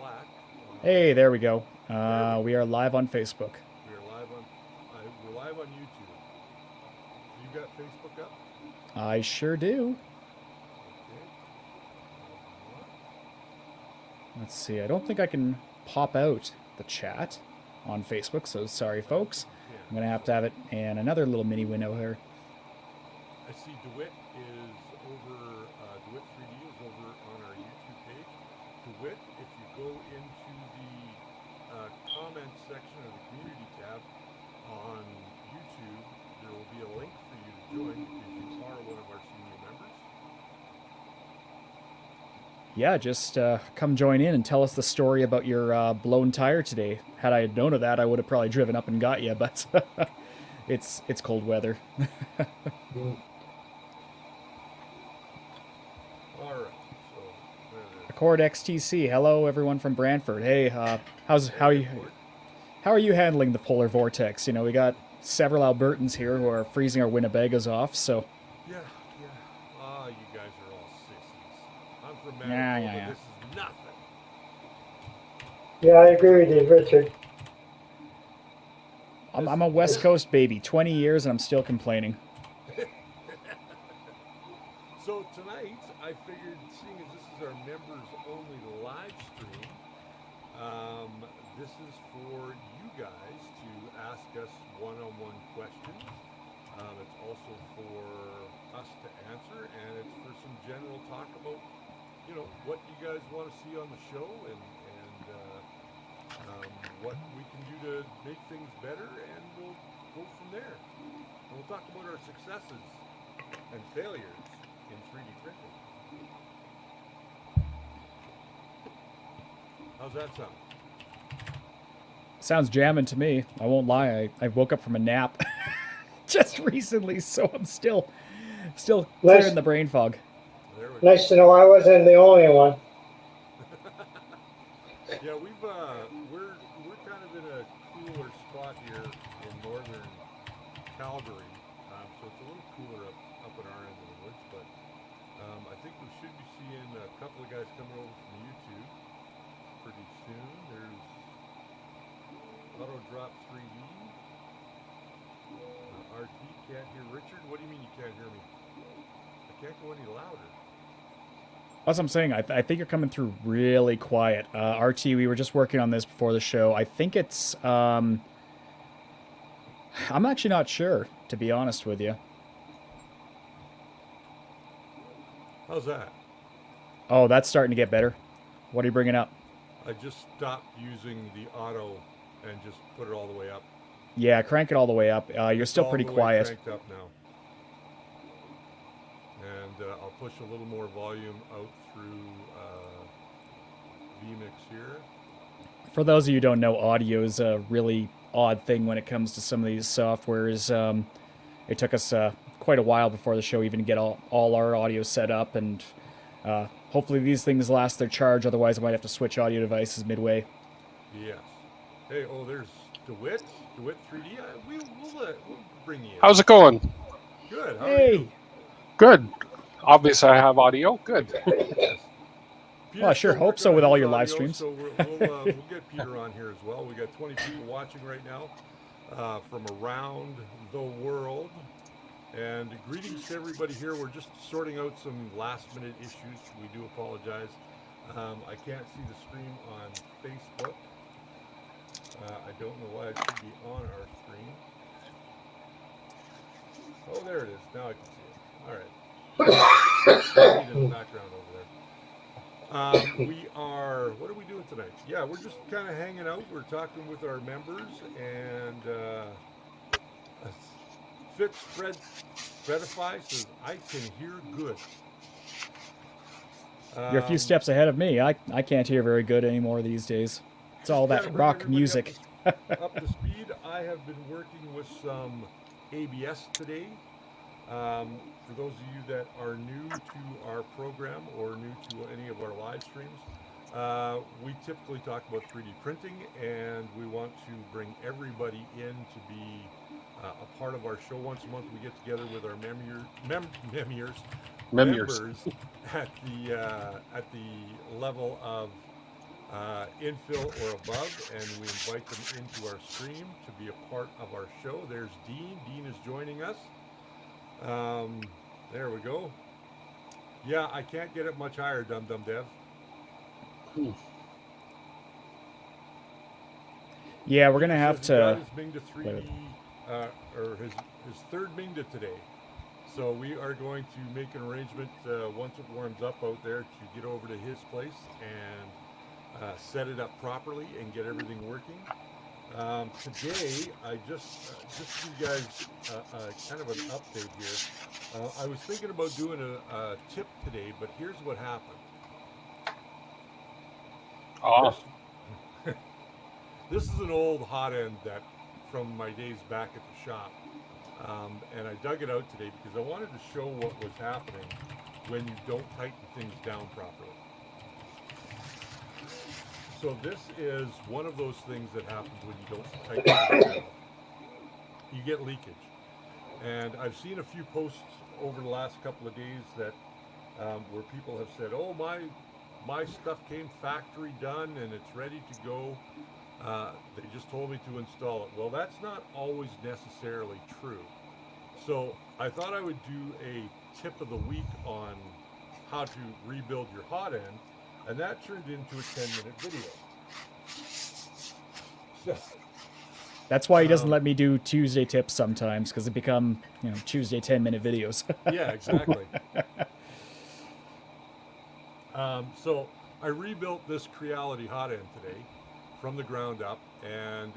black. Hey, there we go. We are live on Facebook. We're live on YouTube. You got Facebook up? I sure do. Okay. Let's see. I don't think I can pop out the chat on Facebook, so sorry, folks. I'm going to have it in another little mini window here. I see DeWitt is over, DeWitt 3D is over on our YouTube page. DeWitt, if you go into the comments section of the community tab on YouTube, there will be a link for you to join if you are one of our senior members. Yeah, just come join in and tell us the story about your blown tire today. Had I known of that, I would have probably driven up and got you, but it's cold weather. All right. So, Accord XTC. Hello, everyone from Brantford. Hey, how are you handling the polar vortex? You know, we got several Albertans here who are freezing our Winnebagoes off. So yeah. You guys are all sissies. I'm from Manitoba. Yeah. This is nothing. Yeah, I agree with you, Richard. I'm a West Coast baby. 20 years and I'm still complaining. So tonight, I figured, seeing as this is our members-only live stream, this is for you guys to ask us one-on-one questions. It's also for us to answer, and it's for some general talk about, you know, what you guys want to see on the show and what we can do to make things better, and we'll go from there. And we'll talk about our successes and failures in 3D printing. How's that sound? Sounds jamming to me. I won't lie. I woke up from a nap just recently, so I'm still clearing the brain fog. Nice to know I wasn't the only one. Yeah, we're kind of in a cooler spot here in northern Calgary, so it's a little cooler up at our end of the woods. But I think we should be seeing a couple of guys coming over from YouTube pretty soon. There's Auto Drop 3D. RT can't hear Richard. What do you mean you can't hear me? I can't go any louder. That's what I'm saying. I think you're coming through really quiet. RT, we were just working on this before the show. I think it's... I'm actually not sure, to be honest with you. How's that? Oh, that's starting to get better. What are you bringing up? I just stopped using the auto and just put it all the way up. Yeah, crank it all the way up. You're still pretty quiet. Cranked up now. And I'll push a little more volume out through vMix here. For those of you who don't know, audio is a really odd thing when it comes to some of these softwares. It took us quite a while before the show even to get all our audio set up, and hopefully these things last their charge. Otherwise, I might have to switch audio devices midway. Yes. Hey, there's DeWitt 3D. We'll bring you in. How's it going? Good. How are you? Good. Obviously, I have audio. Good. Yes. Well, I sure hope so with all your live streams. So we'll get Peter on here as well. We got 20 people watching right now from around the world. And greetings to everybody here. We're just sorting out some last-minute issues. We do apologize. I can't see the stream on Facebook. I don't know why it should be on our screen. Oh, there it is. Now I can see it. All right. In the background over there. What are we doing tonight? Yeah, we're just kind of hanging out. We're talking with our members, and Fitz Fredify says, I can hear good. You're a few steps ahead of me. I can't hear very good anymore these days. It's all that rock music. Up to speed. I have been working with some ABS today. For those of you that are new to our program or new to any of our live streams, we typically talk about 3D printing, and we want to bring everybody in to be a part of our show. Once a month we get together with our members at the level of infill or above, and we invite them into our stream to be a part of our show. There's Dean. Dean is joining us. There we go. Yeah, I can't get it much higher, Dum Dum Dev. Yeah, we're gonna have He got to. his Mingda 3D, or his third Mingda today. So we are going to make an arrangement once it warms up out there to get over to his place and set it up properly and get everything working. Today, I just to give you guys kind of an update here. I was thinking about doing a tip today, but here's what happened. This is an old hot end that from my days back at the shop. And I dug it out today because I wanted to show what was happening when you don't tighten things down properly. So this is one of those things that happens when you don't tighten things down. You get leakage. And I've seen a few posts over the last couple of days that where people have said, oh, my stuff came factory done and it's ready to go. They just told me to install it. Well, that's not always necessarily true. So I thought I would do a tip of the week on how to rebuild your hot end, and that turned into a 10-minute video. So That's why he doesn't let me do Tuesday tips sometimes, because they become, Tuesday 10-minute videos. Yeah, exactly. So I rebuilt this Creality hot end today from the ground up, and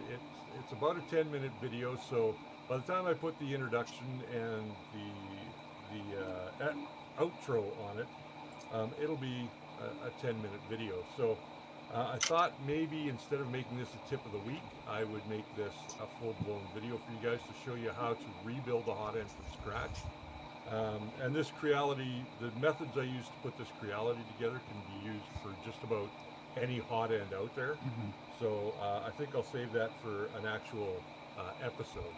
it's about a 10-minute video. So by the time I put the introduction and the outro on it, it'll be a 10-minute video. So I thought maybe instead of making this a tip of the week, I would make this a full-blown video for you guys to show you how to rebuild the hot end from scratch. And this Creality, the methods I use to put this Creality together can be used for just about any hot end out there. Mm-hmm. So I think I'll save that for an actual episode.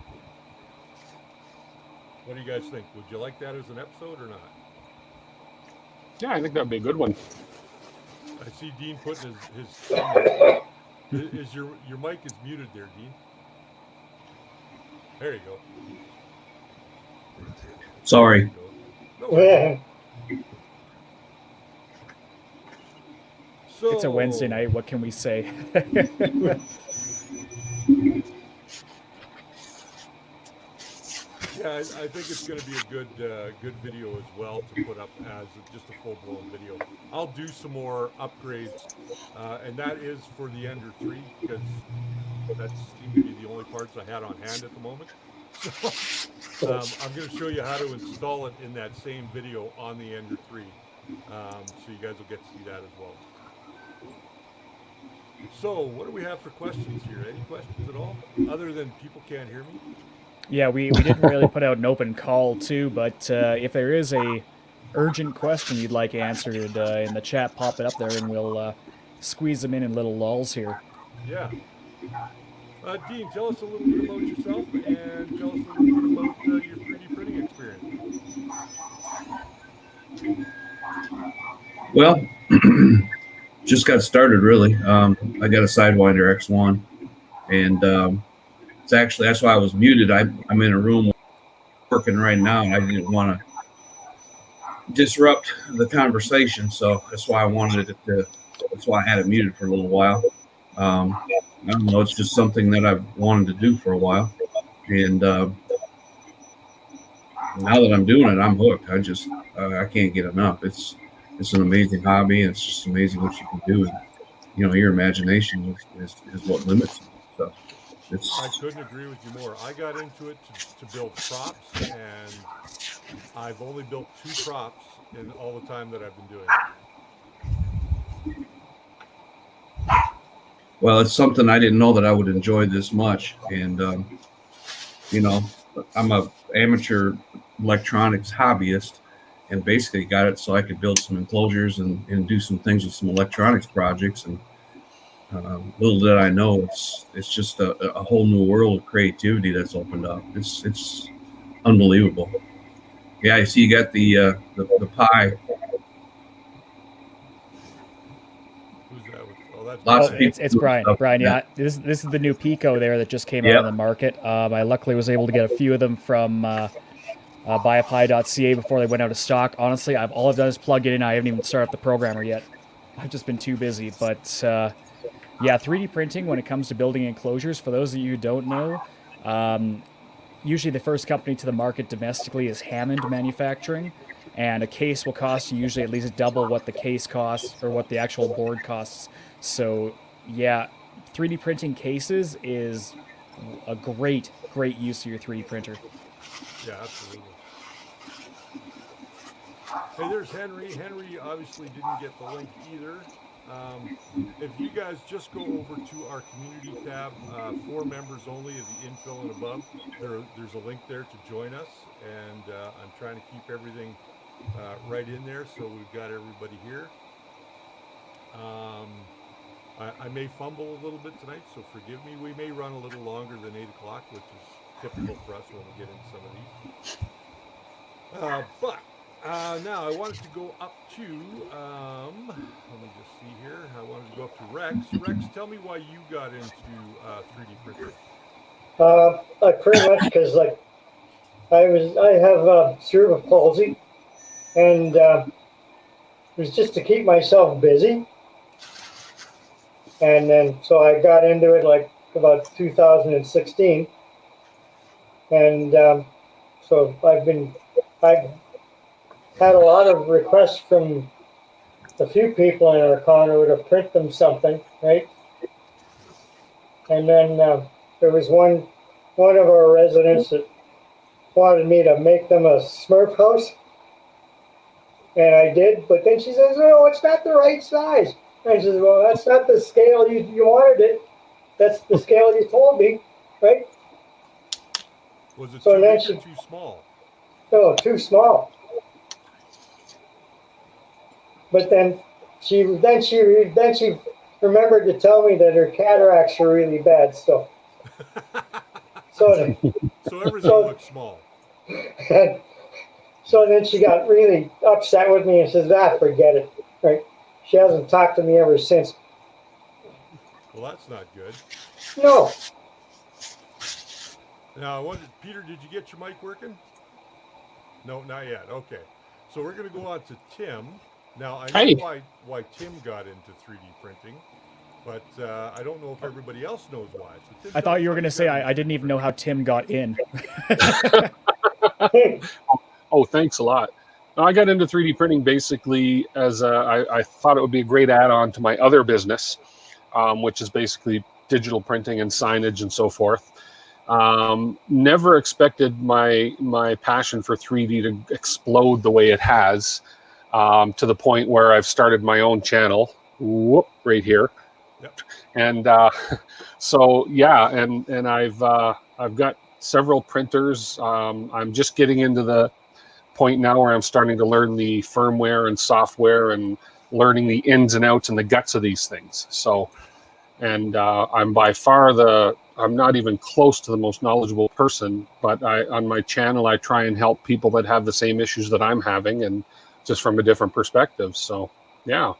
What do you guys think? Would you like that as an episode or not? Yeah, I think that'd be a good one. I see Dean putting his is your mic is muted there, Dean. There you go. Sorry. No. So, It's a Wednesday night. What can we say? Yeah, I think it's going to be a good video as well to put up as just a full-blown video. I'll do some more upgrades, and that is for the Ender 3 because that seemed to be the only parts I had on hand at the moment. So I'm going to show you how to install it in that same video on the Ender 3, so you guys will get to see that as well. So what do we have for questions here? Any questions at all, other than people can't hear me? Yeah, we didn't really put out an open call too, but if there is a urgent question you'd like answered in the chat, pop it up there and we'll squeeze them in little lulls here. Yeah. Dean, tell us a little bit about yourself and tell us a little bit about your 3D printing experience. Well, just got started really. I got a Sidewinder X1, and it's actually, that's why I was muted. I'm in a room working right now, and I didn't want to disrupt the conversation, so that's why I wanted it to. That's why I had it muted for a little while. I don't know. It's just something that I've wanted to do for a while, and now that I'm doing it, I'm hooked. I can't get enough. It's an amazing hobby, and it's just amazing what you can do. And, your imagination is what limits you. So I couldn't agree with you more. I got into it to build props, and I've only built 2 props in all the time that I've been doing it. Well, it's something I didn't know that I would enjoy this much. And, I'm a amateur electronics hobbyist and basically got it so I could build some enclosures and do some things with some electronics projects. And little did I know, it's just a whole new world of creativity that's opened up. It's unbelievable. Yeah, I see you got the pie. Who's that with? Oh, that's Lots Oh, of Brian. people. it's doing Brian. stuff Brian, like yeah. that. This is the new Pico there that just came out on Yep. the market. I luckily was able to get a few of them from buyapie.ca before they went out of stock. Honestly, all I've done is plug it in. I haven't even started up the programmer yet. I've just been too busy. But yeah, 3D printing when it comes to building enclosures, for those of you who don't know, usually the first company to the market domestically is Hammond Manufacturing, and a case will cost you usually at least double what the case costs or what the actual board costs. So yeah, 3D printing cases is a great use of your 3D printer. Yeah, absolutely. Hey, there's Henry. Henry obviously didn't get the link either. Um, if you guys just go over to our community tab, for members only of the infill and above, there's a link there to join us, and I'm trying to keep everything right in there, so we've got everybody here. I may fumble a little bit tonight, so forgive me. We may run a little longer than 8 o'clock, which is typical for us when we get into some of these. But now I wanted to go up to, let me just see here. I wanted to go up to Rex. Rex, tell me why you got into 3D printing. Like pretty much because like I have cerebral palsy, and it was just to keep myself busy. And then so I got into it like about 2016, and so I've had a lot of requests from a few people in our condo to print them something, right? And then there was one of our residents that wanted me to make them a Smurf house, and I did. But then she says, "No, it's not the right size." And I says, "Well, that's not the scale you wanted it. That's the scale you told me, right?" Was it So too then big or she, too small? no, too small. But then she remembered to tell me that her cataracts were really bad. So So everything so looks small. so then she got really upset with me and says, "Ah, forget it." Right? She hasn't talked to me ever since. Well, that's not good. No, Now, I wondered, Peter, did you get your mic working? No, not yet. Okay. So we're going to go on to Tim. Now, I know Hey. why Tim got into 3D printing, but I don't know if everybody else knows why. So, Tim, I tell thought us you were how going you to say got into I didn't 3D even know printing. how Tim got in. Oh, thanks a lot. I got into 3D printing basically as I thought it would be a great add-on to my other business, which is basically digital printing and signage and so forth. Never expected my passion for 3D to explode the way it has, to the point where I've started my own channel. Whoop, right here. Yep. And so yeah, and I've got several printers. I'm just getting into the point now where I'm starting to learn the firmware and software and learning the ins and outs and the guts of these things. So, and I'm by far I'm not even close to the most knowledgeable person, but on my channel, I try and help people that have the same issues that I'm having, and just from a different perspective. So, yeah.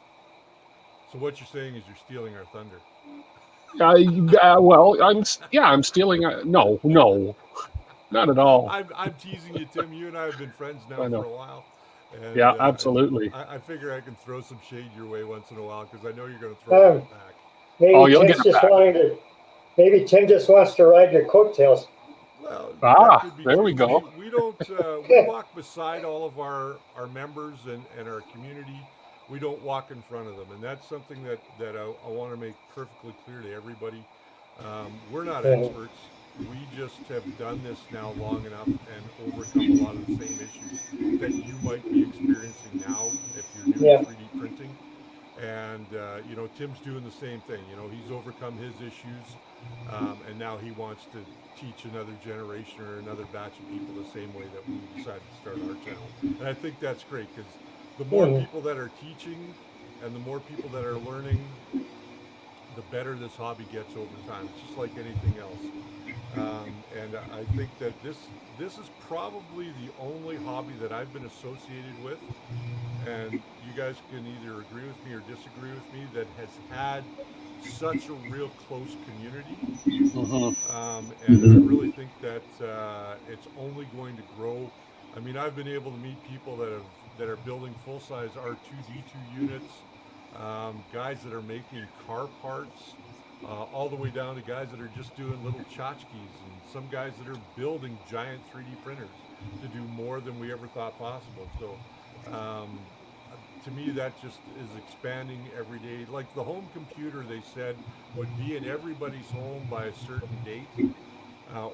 So what you're saying is you're stealing our thunder. Well, I'm stealing. No, not at all. I'm teasing you, Tim. You and I have been friends now I for know. a while, Yeah, and absolutely. I figure I can throw some shade your way once in a while because I know you're going to throw it right back. Oh, maybe you'll get Tim's it just back. wanting to. Maybe Tim just wants to ride your coattails. Well, that Ah, could be there we true. go. We don't we walk beside all of our members and our community. We don't walk in front of them, and that's something that I want to make perfectly clear to everybody. We're not experts. We just have done this now long enough and overcome a lot of the same issues that you might be experiencing now if you're new to Yeah, 3D printing. And Tim's doing the same thing. He's overcome his issues, and now he wants to teach another generation or another batch of people the same way that we decided to start our channel. And I think that's great because the more people that are teaching and the more people that are learning, the better this hobby gets over time. It's just like anything else. And I think that this is probably the only hobby that I've been associated with, and you guys can either agree with me or disagree with me, that has had such a real close community. Hmm. And I Mhm. really think that it's only going to grow. I mean, I've been able to meet people that are building full size R2D2 units, guys that are making car parts, all the way down to guys that are just doing little tchotchkes, and some guys that are building giant 3D printers to do more than we ever thought possible. So, um, to me, that just is expanding every day. Like the home computer, they said would be in everybody's home by a certain date,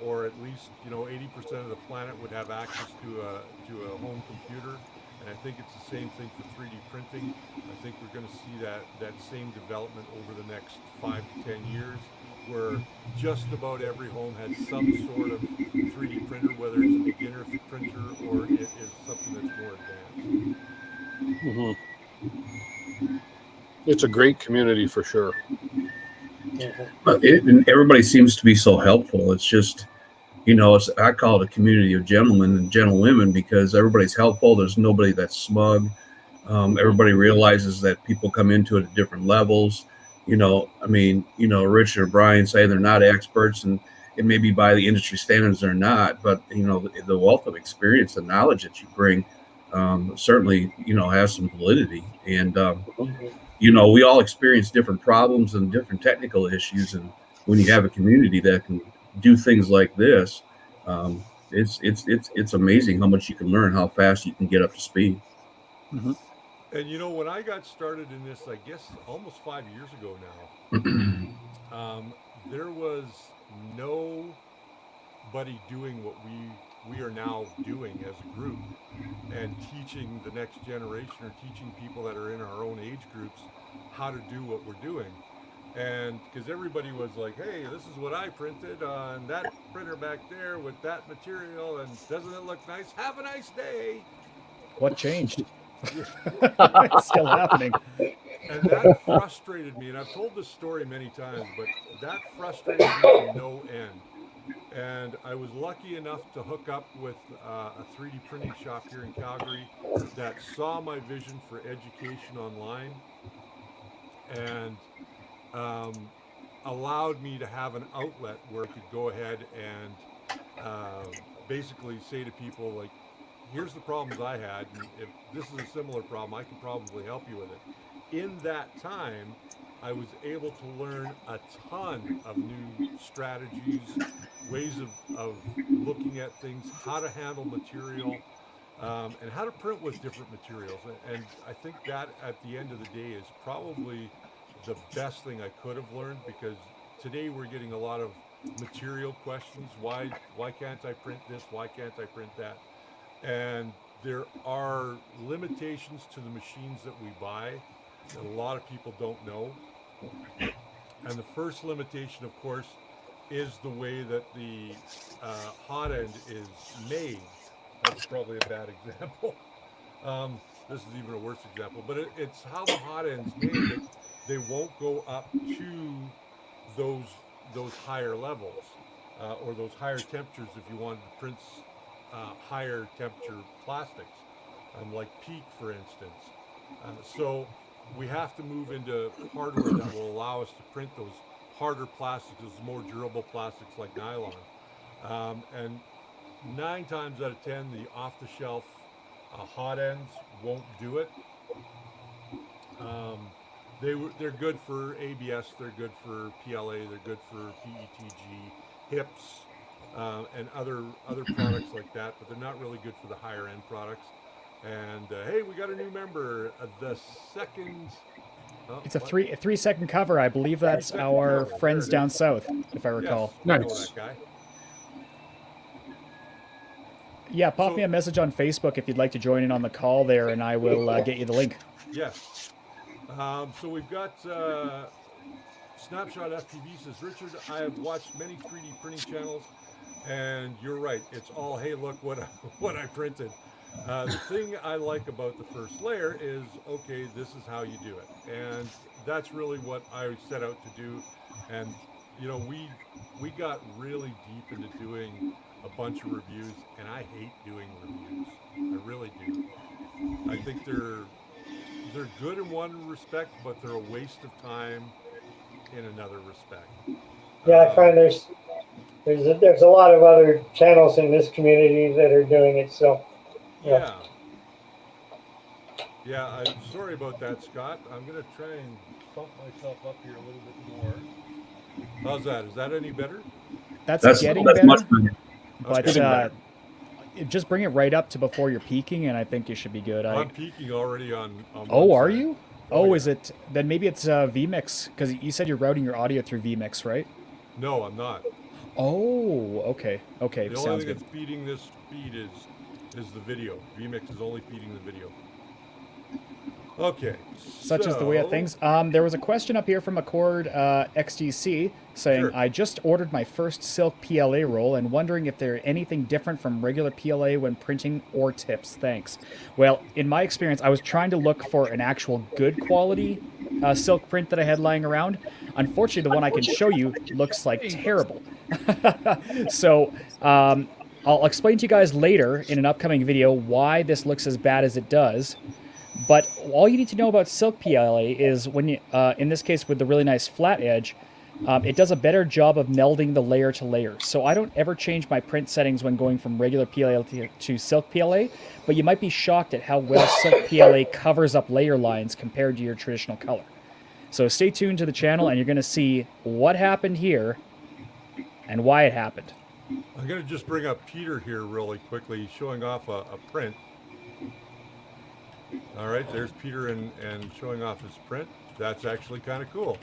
or at least 80% of the planet would have access to a home computer. And I think it's the same thing for 3D printing. I think we're going to see that same development over the next 5 to 10 years, where just about every home has some sort of 3D printer, whether it's a beginner printer or it is something that's more advanced. Hmm. It's a great community for sure. And everybody seems to be so helpful. It's just, I call it a community of gentlemen and gentlewomen because everybody's helpful. There's nobody that's smug. Hmm. Everybody realizes that people come into it at different levels. I mean, Richard or Brian say they're not experts, and it may be by the industry standards they're not, but the wealth of experience and knowledge that you bring certainly has some validity. And we all experience different problems and different technical issues, and when you have a community that can do things like this, um, it's amazing how much you can learn, how fast you can get up to speed. Hmm. And when I got started in this, I guess almost 5 years ago now, there was nobody doing what we are now doing as a group, and teaching the next generation, or teaching people that are in our own age groups how to do what we're doing. And because everybody was like, hey, this is what I printed on that printer back there with that material, and doesn't it look nice? Have a nice day. What changed? Yeah. It's still happening. And that frustrated me. And I've told this story many times, but that frustrated me to no end. And I was lucky enough to hook up with a 3D printing shop here in Calgary that saw my vision for education online, and um, allowed me to have an outlet where I could go ahead and uh, basically say to people, like, here's the problems I had, and if this is a similar problem, I can probably help you with it. In that time, I was able to learn a ton of new strategies, ways of looking at things, how to handle material, and how to print with different materials. And I think that at the end of the day is probably the best thing I could have learned, because today we're getting a lot of material questions. Why can't I print this? Why can't I print that? And there are limitations to the machines that we buy that a lot of people don't know. And the first limitation, of course, is the way that the hot end is made. That's probably a bad example. This is even a worse example, but it's how the hot end's made, that they won't go up to those those higher levels, or those higher temperatures if you wanted to print higher temperature plastics, like PEEK, for instance. So we have to move into hardware that will allow us to print those harder plastics, those more durable plastics like nylon. And 9 times out of 10, the off-the-shelf hot ends won't do it. Um, they're good for ABS, they're good for PLA, they're good for PETG, HIPS, and other products like that, but they're not really good for the higher end products. And hey, we got a new member. The second, oh, It's a what? three a 3 second cover. I believe Three that's second our cover. There friends it is. down south, if I recall. Yes, we know Nice. that guy. Yeah, pop me So a message on Facebook if you'd like to join in on the call there, and I will get you the link. yes, so we've got Snapshot FPV says, Richard, I have watched many 3D printing channels, and you're right. It's all, hey, look what what I printed. The thing I like about the first layer is, okay, this is how you do it, and that's really what I set out to do. And we got really deep into doing a bunch of reviews, and I hate doing reviews. I really do. I think they're good in one respect, but they're a waste of time in another respect. Yeah, I find there's a lot of other channels in this community that are doing it. So Yeah. Yeah, I'm sorry about that, Scott. I'm going to try and bump myself up here a little bit more. How's that? Is that any better? That's That's getting that's much better, better. but Okay. Getting better. just bring it right up to before you're peaking, and I think you should be good. I'm peaking already on one Oh, are side. you? Oh, Oh, yeah. is it? Then maybe it's vMix, because you said you're routing your audio through vMix, right? No, I'm not. Oh, okay. Okay, The only sounds thing good. that's feeding this feed is the video. vMix is only feeding the video. Okay, Such is the way of so things. There was a question up here from Accord XDC saying, sure. I just ordered my first silk PLA roll and wondering if there's anything different from regular PLA when printing or tips. Thanks. Well, in my experience, I was trying to look for an actual good quality silk print that I had lying around. Unfortunately, the one I can show you looks like terrible. So I'll explain to you guys later in an upcoming video why this looks as bad as it does. But all you need to know about silk PLA is when you, in this case with the really nice flat edge, it does a better job of melding the layer to layer. So I don't ever change my print settings when going from regular PLA to silk PLA, but you might be shocked at how well silk PLA covers up layer lines compared to your traditional color. So stay tuned to the channel and you're going to see what happened here and why it happened. I'm going to just bring up Peter here really quickly, showing off a print. All right, there's Peter and showing off his print. That's actually kind of cool.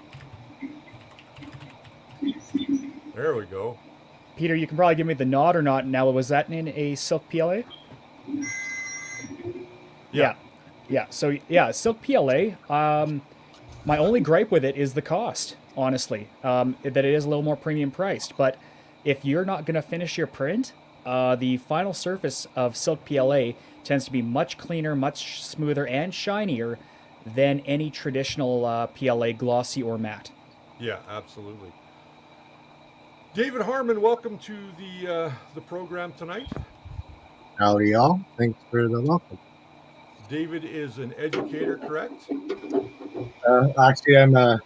There we go. Peter, you can probably give me the nod or not. Now, was that in a silk PLA? Yeah. Yeah. So, yeah, silk PLA. My only gripe with it is the cost, honestly. That it is a little more premium priced. But if you're not going to finish your print, the final surface of silk PLA tends to be much cleaner, much smoother, and shinier than any traditional PLA glossy or matte. Yeah, absolutely. David Harmon, welcome to the program tonight. Howdy, y'all. Thanks for the welcome. David is an educator, correct? Actually, I'm a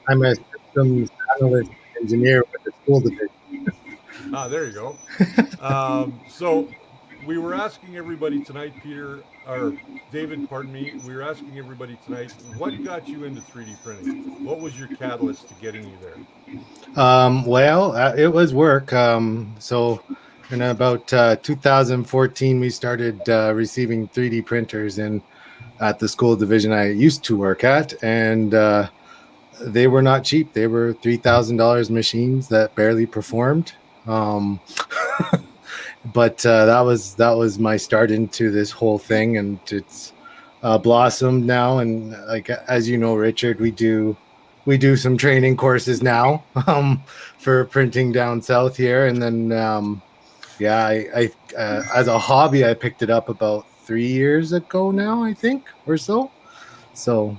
I'm a systems analyst engineer with the school division. Ah, there you go. So we were asking everybody tonight, Peter, or David, pardon me, we were asking everybody tonight, what got you into 3D printing? What was your catalyst to getting you there? It was work. So in about 2014, we started receiving 3D printers in at the school division I used to work at, and they were not cheap. They were $3,000 machines that barely performed. But that was my start into this whole thing, and it's blossomed now. And like as you know, Richard, we do some training courses now for printing down south here, and then I as a hobby I picked it up about 3 years ago now, I think, or so. So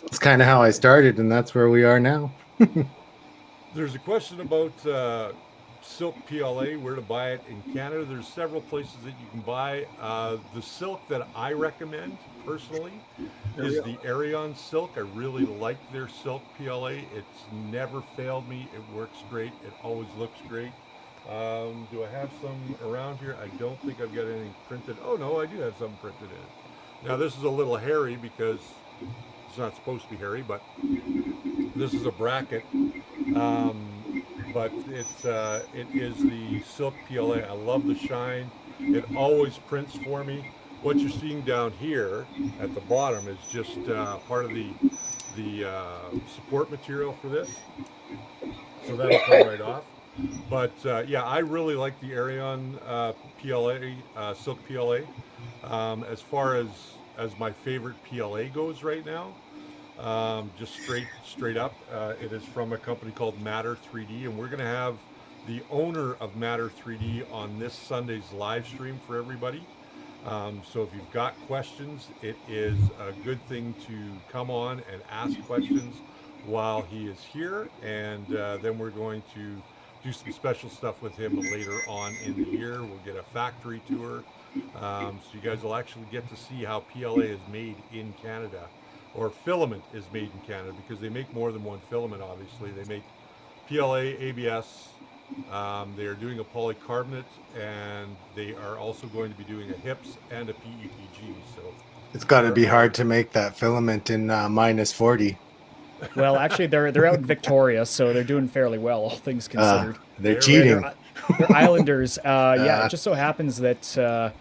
it's kind of how I started, and that's where we are now. There's a question about silk PLA, where to buy it in Canada. There's several places that you can buy. The silk that I recommend personally is the Arion silk. I really like their silk PLA. It's never failed me. It works great. It always looks great. Do I have some around here? I don't think I've got anything printed. Oh no, I do have some printed in it. Now this is a little hairy because it's not supposed to be hairy, but this is a bracket. But it is the silk PLA. I love the shine. It always prints for me. What you're seeing down here at the bottom is just part of the support material for this. So that'll come right off. But yeah, I really like the Arion PLA, silk PLA. As far as my favorite PLA goes right now, just straight up, it is from a company called Matter 3D, and we're going to have the owner of Matter 3D on this Sunday's live stream for everybody. So if you've got questions, it is a good thing to come on and ask questions while he is here, and then we're going to do some special stuff with him later on in the year. We'll get a factory tour, so you guys will actually get to see how PLA is made in Canada. or Filament is made in Canada, because they make more than one filament. Obviously, they make PLA, ABS. They are doing a polycarbonate, and they are also going to be doing a HIPS and a PETG. So It's got to they're be hard to make that filament in minus 40. Well, actually, they're out in Victoria, so they're doing fairly well, all things considered. They're They're- cheating. They're islanders. Yeah, it just so happens that the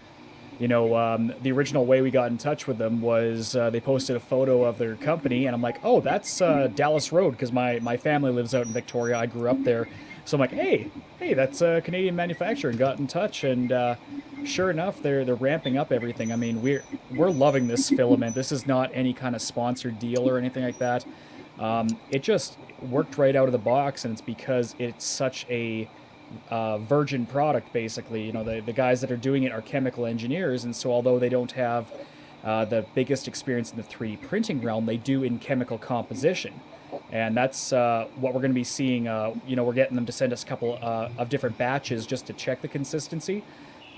original way we got in touch with them was they posted a photo of their company, and I'm like, oh, that's Dallas Road, because my family lives out in Victoria. I grew up there, so I'm like, hey, that's a Canadian manufacturer, and got in touch, and sure enough, they're ramping up everything. I mean, we're loving this filament. This is not any kind of sponsored deal or anything like that. It just worked right out of the box, and it's because it's such a virgin product, basically. You know, the guys that are doing it are chemical engineers, and so although they don't have the biggest experience in the 3D printing realm, they do in chemical composition. And that's what we're going to be seeing. We're getting them to send us a couple of different batches just to check the consistency.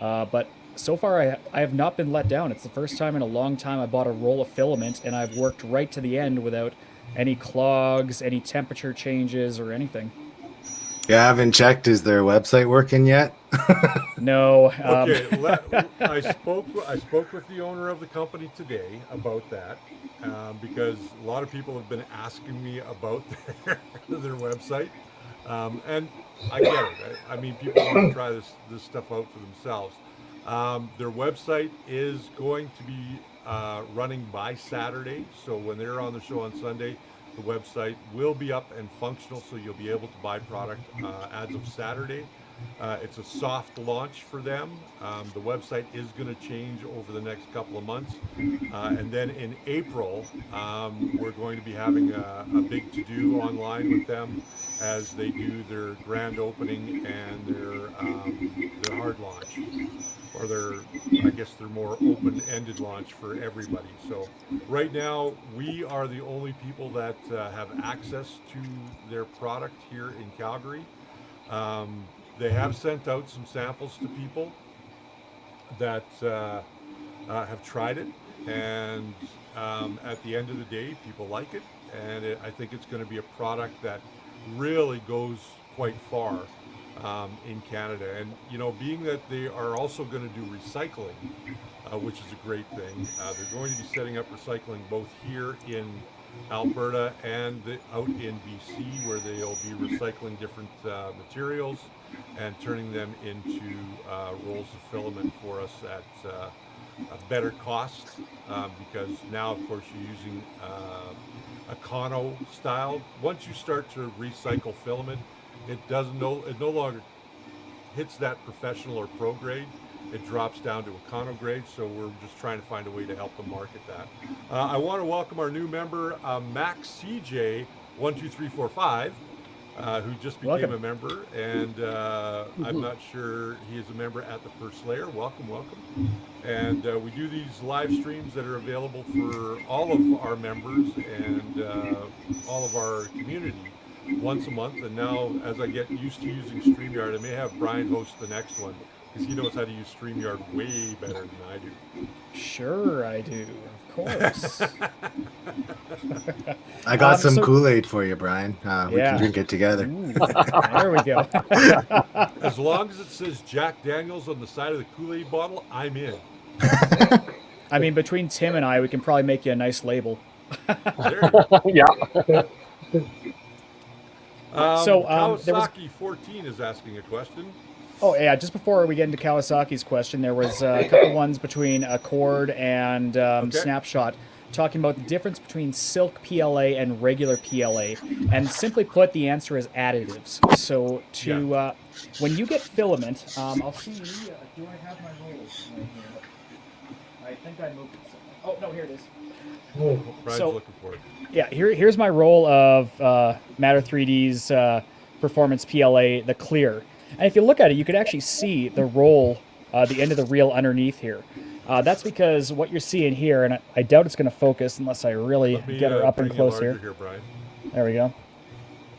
But so far, I have not been let down. It's the first time in a long time I bought a roll of filament, and I've worked right to the end without any clogs, any temperature changes, or anything. Yeah, I haven't checked. Is their website working yet? No. Okay, I spoke with the owner of the company today about that, because a lot of people have been asking me about their website, and I get it. I mean, people want to try this stuff out for themselves. Their website is going to be running by Saturday, so when they're on the show on Sunday, the website will be up and functional, so you'll be able to buy product as of Saturday. It's a soft launch for them. The website is going to change over the next couple of months. And then in April, we're going to be having a big to-do online with them as they do their grand opening and their hard launch, or their more open-ended launch for everybody. So right now, we are the only people that have access to their product here in Calgary. They have sent out some samples to people that have tried it, and at the end of the day, people like it, and I think it's going to be a product that really goes quite far in Canada. And being that they are also going to do recycling, which is a great thing, they're going to be setting up recycling both here in Alberta and out in BC, where they'll be recycling different materials and turning them into rolls of filament for us at a better cost, because now, of course, you're using a Econo style. Once you start to recycle filament, it no longer hits that professional or pro grade. It drops down to Econo grade, so we're just trying to find a way to help them market that. I want to welcome our new member, Max CJ 12345, who just became Welcome. a member, and I'm not sure he is a member at the first layer. Welcome. And we do these live streams that are available for all of our members and all of our community once a month. And now, as I get used to using StreamYard, I may have Brian host the next one, because he knows how to use StreamYard way better than I do. Sure, I do. Of course. I got some so- Kool-Aid for you, Brian. We Yeah. can drink it together. Ooh, there we go. As long as it says Jack Daniels on the side of the Kool-Aid bottle, I'm in. I mean, between Tim and I, we can probably make you a nice label. There you go. Yeah. There was- Kawasaki 14 is asking a question. Oh, yeah, just before we get into Kawasaki's question, there was a couple ones between Accord and Snapshot talking about the difference between silk PLA and regular PLA. And simply put, the answer is additives. So when you get filament, I'll see, do I have my rolls right here? I think I moved it somewhere. Oh, no, here it is. Brian's So- looking for it. Yeah, here's my roll of Matter 3D's Performance PLA, the clear. And if you look at it, you could actually see the roll, the end of the reel underneath here. That's because what you're seeing here, and I doubt it's going to focus unless I really Let me get her up and bring you close larger here. Brian. There we go.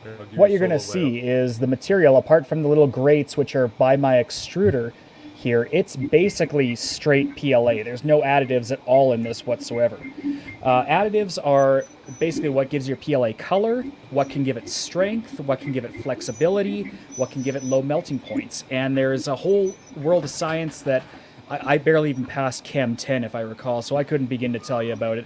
Here, I'll give What you you're going to solo layout. see is the material, apart from the little grates, which are by my extruder, here, it's basically straight PLA. There's no additives at all in this whatsoever. Additives are basically what gives your PLA color, what can give it strength, what can give it flexibility, what can give it low melting points. And there's a whole world of science that I barely even passed Chem 10, if I recall, so I couldn't begin to tell you about it.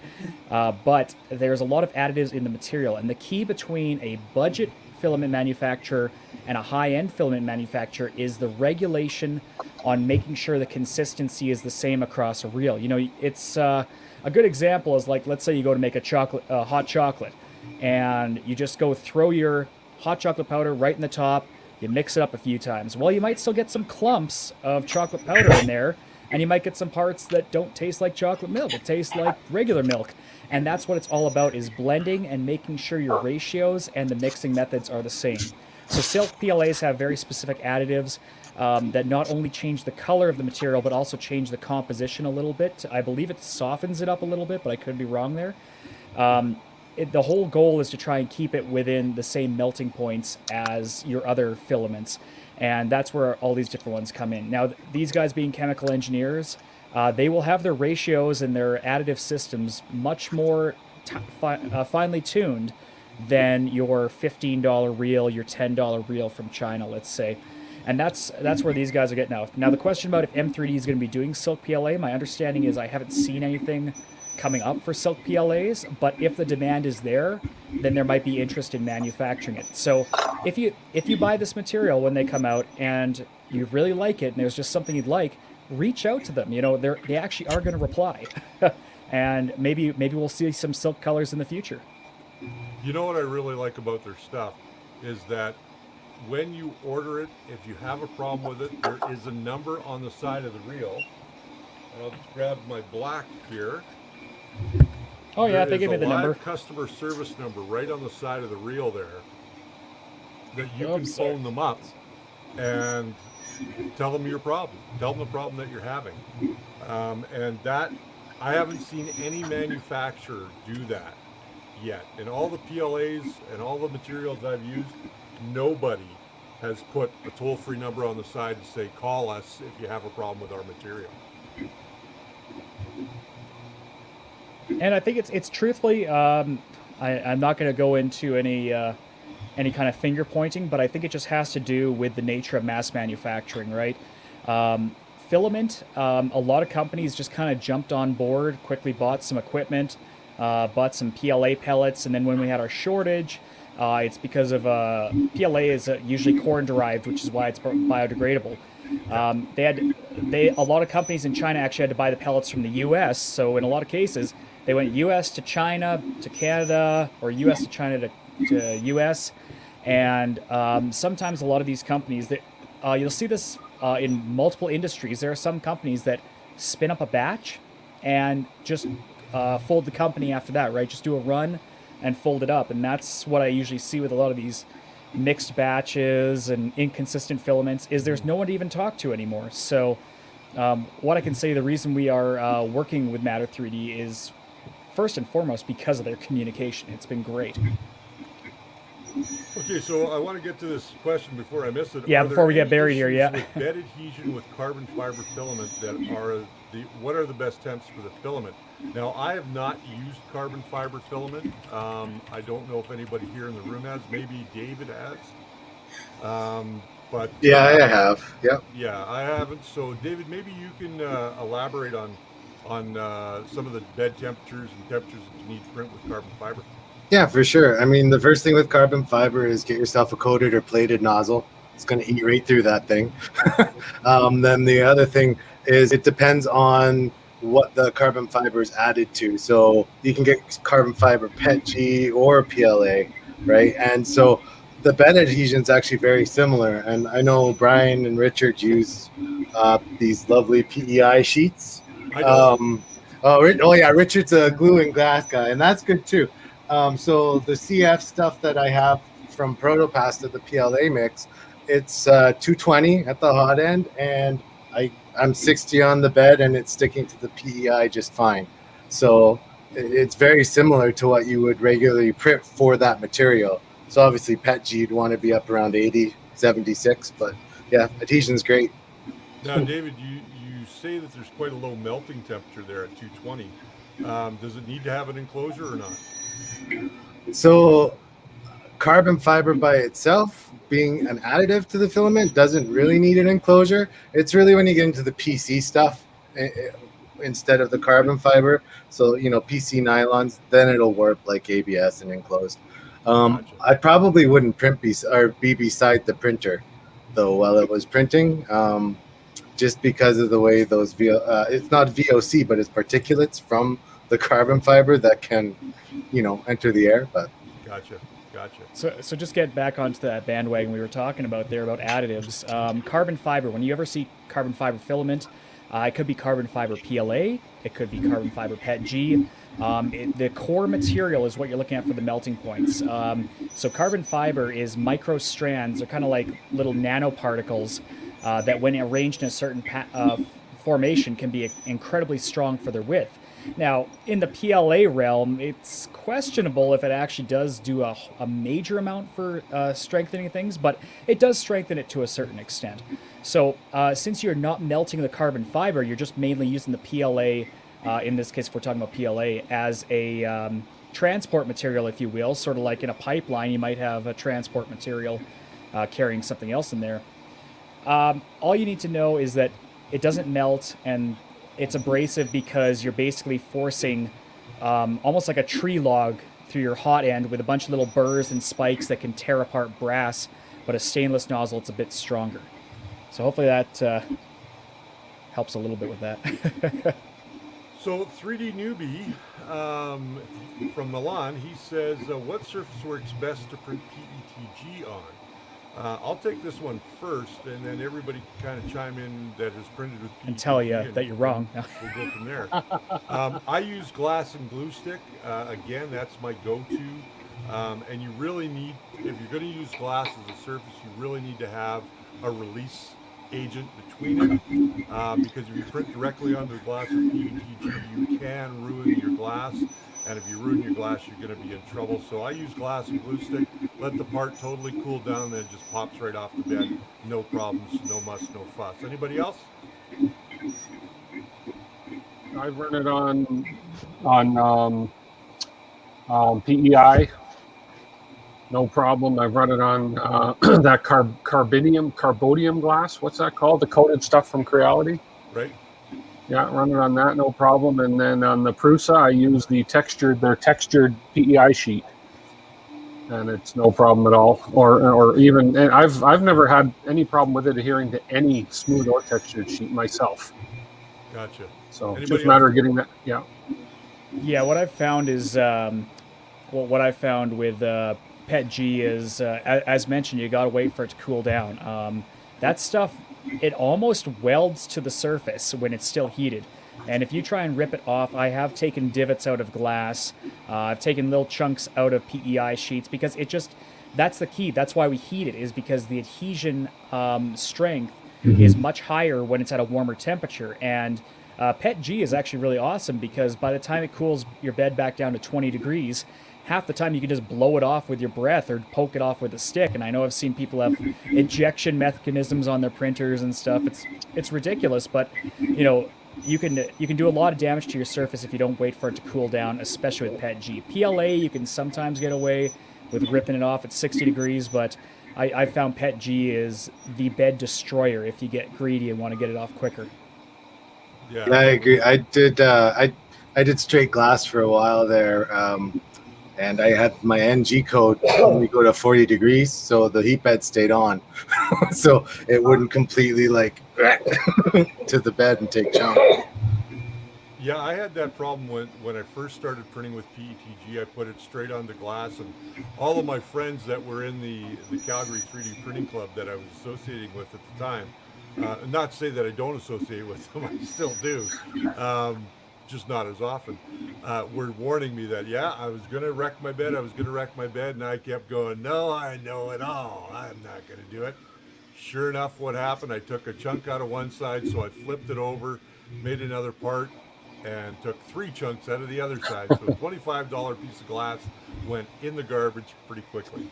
But there's a lot of additives in the material, and the key between a budget filament manufacturer and a high-end filament manufacturer is the regulation on making sure the consistency is the same across a reel. You know, it's a good example is like, let's say you go to make a hot chocolate, and you just go throw your hot chocolate powder right in the top. You mix it up a few times. Well, you might still get some clumps of chocolate powder in there, and you might get some parts that don't taste like chocolate milk. It tastes like regular milk. And that's what it's all about, is blending and making sure your ratios and the mixing methods are the same. So silk PLAs have very specific additives that not only change the color of the material, but also change the composition a little bit. I believe it softens it up a little bit, but I could be wrong there. The whole goal is to try and keep it within the same melting points as your other filaments. And that's where all these different ones come in. Now, these guys being chemical engineers, they will have their ratios and their additive systems much more finely tuned than your $15 reel, your $10 reel from China, let's say. And that's where these guys are getting out. Now, the question about if M3D is going to be doing silk PLA, my understanding is I haven't seen anything coming up for silk PLAs, but if the demand is there, then there might be interest in manufacturing it. So if you buy this material when they come out and you really like it and there's just something you'd like, reach out to them. You know, they actually are going to reply. And maybe we'll see some silk colors in the future. You know what I really like about their stuff is that when you order it, if you have a problem with it, there is a number on the side of the reel. And I'll just grab my black here. Oh yeah, they gave me the number. Customer service number right on the side of the reel there that you can sorry. phone them up and tell them your problem. Tell them the problem that you're having. And that, I haven't seen any manufacturer do that yet. In all the PLAs and all the materials I've used, nobody has put a toll-free number on the side to say, call us if you have a problem with our material. And I think it's truthfully, I'm not going to go into any kind of finger pointing, but I think it just has to do with the nature of mass manufacturing, right? Filament, a lot of companies just kind of jumped on board, quickly bought some equipment, bought some PLA pellets, and then when we had our shortage, it's because of PLA is usually corn derived, which is why it's biodegradable. A lot of companies in China actually had to buy the pellets from the U.S. So in a lot of cases, they went U.S. to China to Canada, or U.S. to China to U.S. And sometimes a lot of these companies that you'll see this in multiple industries. There are some companies that spin up a batch and just fold the company after that, right? Just do a run and fold it up, and that's what I usually see with a lot of these mixed batches and inconsistent filaments. Is there's no one to even talk to anymore. So what I can say, the reason we are working with Matter 3D is first and foremost because of their communication. It's been great. Okay, so I want to get to this question before I miss it. Yeah, before we get buried here, yeah. With bed adhesion with carbon fiber filament, what are the best temps for the filament? Now, I have not used carbon fiber filament. I don't know if anybody here in the room has. Maybe David has. But Yeah, I have. Yep. yeah, I haven't. So, David, maybe you can elaborate on some of the bed temperatures and temperatures that you need to print with carbon fiber. Yeah, for sure. I mean, the first thing with carbon fiber is get yourself a coated or plated nozzle. It's going to eat right through that thing. Then the other thing is it depends on what the carbon fiber is added to. So you can get carbon fiber PETG or PLA, right? And so the bed adhesion is actually very similar. And I know Brian and Richard use these lovely PEI sheets. I don't. Oh yeah, Richard's a glue and glass guy, and that's good too. So the CF stuff that I have from Protopasta, the PLA mix, it's 220 at the hot end, and I'm 60 on the bed, and it's sticking to the PEI just fine. So it's very similar to what you would regularly print for that material. So obviously PETG, you'd want to be up around 80, 76, but yeah, adhesion's great. Now, David, you say that there's quite a low melting temperature there at 220. Does it need to have an enclosure or not? So carbon fiber by itself, being an additive to the filament, doesn't really need an enclosure. It's really when you get into the PC stuff instead of the carbon fiber. So, PC nylons, then it'll warp like ABS and enclosed. Gotcha. I probably wouldn't be beside the printer though while it was printing, just because of the way those it's not VOC, but it's particulates from the carbon fiber that can, enter the air. But Gotcha. So just get back onto that bandwagon we were talking about there about additives. Carbon fiber. When you ever see carbon fiber filament, it could be carbon fiber PLA. It could be carbon fiber PETG. The core material is what you're looking at for the melting points. So carbon fiber is micro strands. They're kind of like little nanoparticles that, when arranged in a certain formation, can be incredibly strong for their width. Now, in the PLA realm, it's questionable if it actually does do a major amount for strengthening things, but it does strengthen it to a certain extent. So since you're not melting the carbon fiber, you're just mainly using the PLA, in this case if we're talking about PLA, as a transport material, if you will. Sort of like in a pipeline, you might have a transport material carrying something else in there. All you need to know is that it doesn't melt, and it's abrasive because you're basically forcing almost like a tree log through your hot end with a bunch of little burrs and spikes that can tear apart brass, but a stainless nozzle, it's a bit stronger. So hopefully that helps a little bit with that. So 3D newbie from Milan, he says, what surface works best to print PETG on? I'll take this one first, and then everybody can kind of chime in that has printed with PETG. And tell you that you're wrong. We'll go from there. I use glass and glue stick. Again, that's my go-to. And you really need, if you're going to use glass as a surface, you really need to have a release agent between it, because if you print directly onto the glass with PETG, you can ruin your glass, and if you ruin your glass, you're going to be in trouble. So I use glass and glue stick, let the part totally cool down, then it just pops right off the bed. No problems, no muss, no fuss. Anybody else? I run it on PEI. No problem. I've run it on that carbonium glass. What's that called? The coated stuff from Creality. Right. Yeah, run it on that, no problem. And then on the Prusa, I use their textured PEI sheet, and it's no problem at all. Or even, and I've never had any problem with it adhering to any smooth or textured sheet myself. Gotcha. So Anybody it's just a matter of getting that. Yeah. Yeah, what I've found is, what I found with PETG is, as mentioned, you gotta wait for it to cool down. That stuff, it almost welds to the surface when it's still heated. And if you try and rip it off, I have taken divots out of glass. I've taken little chunks out of PEI sheets, because that's the key. That's why we heat it, is because the adhesion strength is much higher when it's at a warmer temperature. And PETG is actually really awesome, because by the time it cools your bed back down to 20 degrees, half the time you can just blow it off with your breath or poke it off with a stick. And I know I've seen people have ejection mechanisms on their printers and stuff. It's ridiculous, but you can do a lot of damage to your surface if you don't wait for it to cool down, especially with PETG. PLA, you can sometimes get away with ripping it off at 60 degrees, but I found PETG is the bed destroyer if you get greedy and want to get it off quicker. Yeah, I agree. I did straight glass for a while there, and I had my NG code only go to 40 degrees, so the heat bed stayed on, so it wouldn't completely to the bed and take chunk. Yeah, I had that problem when I first started printing with PETG. I put it straight on the glass, and all of my friends that were in the Calgary 3D Printing Club that I was associating with at the time, not to say that I don't associate with them, I still do, just not as often, were warning me that, yeah, I was going to wreck my bed, and I kept going, no, I know it all, I'm not going to do it. Sure enough, what happened, I took a chunk out of one side, so I flipped it over, made another part, and took 3 chunks out of the other side. So a $25 piece of glass went in the garbage pretty quickly.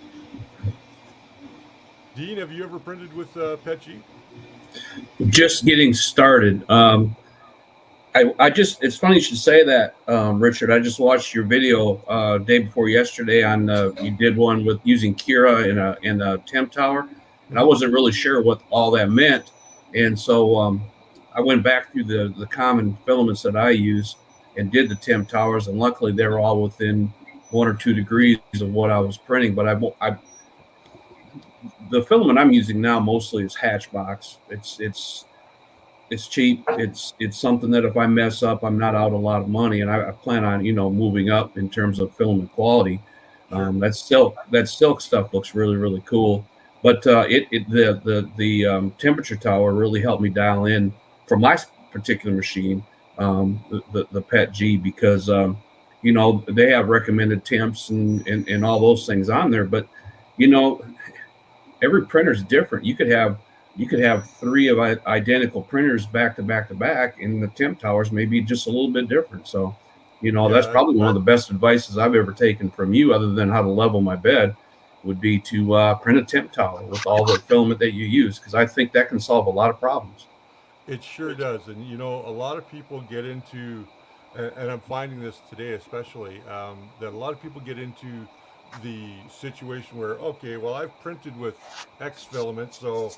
Dean, have you ever printed with PETG? Just getting started. I just, it's funny you should say that, Richard. I just watched your video day before yesterday on you did one with using Kira in a temp tower, and I wasn't really sure what all that meant, and so I went back through the common filaments that I use and did the temp towers, and luckily they were all within 1 or 2 degrees of what I was printing. But the filament I'm using now mostly is Hatchbox. It's cheap. It's something that if I mess up, I'm not out a lot of money, and I plan on moving up in terms of filament quality. That silk stuff looks really really cool, but the temperature tower really helped me dial in for my particular machine, the PETG, because they have recommended temps and all those things on there, but you know every printer is different. You could have three of identical printers back to back to back, and the temp towers may be just a little bit different. So, that's probably one of the best advices I've ever taken from you, other than how to level my bed, would be to print a temp tower with all the filament that you use, because I think that can solve a lot of problems. It sure does. And a lot of people get into, and I'm finding this today especially, that a lot of people get into the situation where, okay, well, I've printed with X filament, so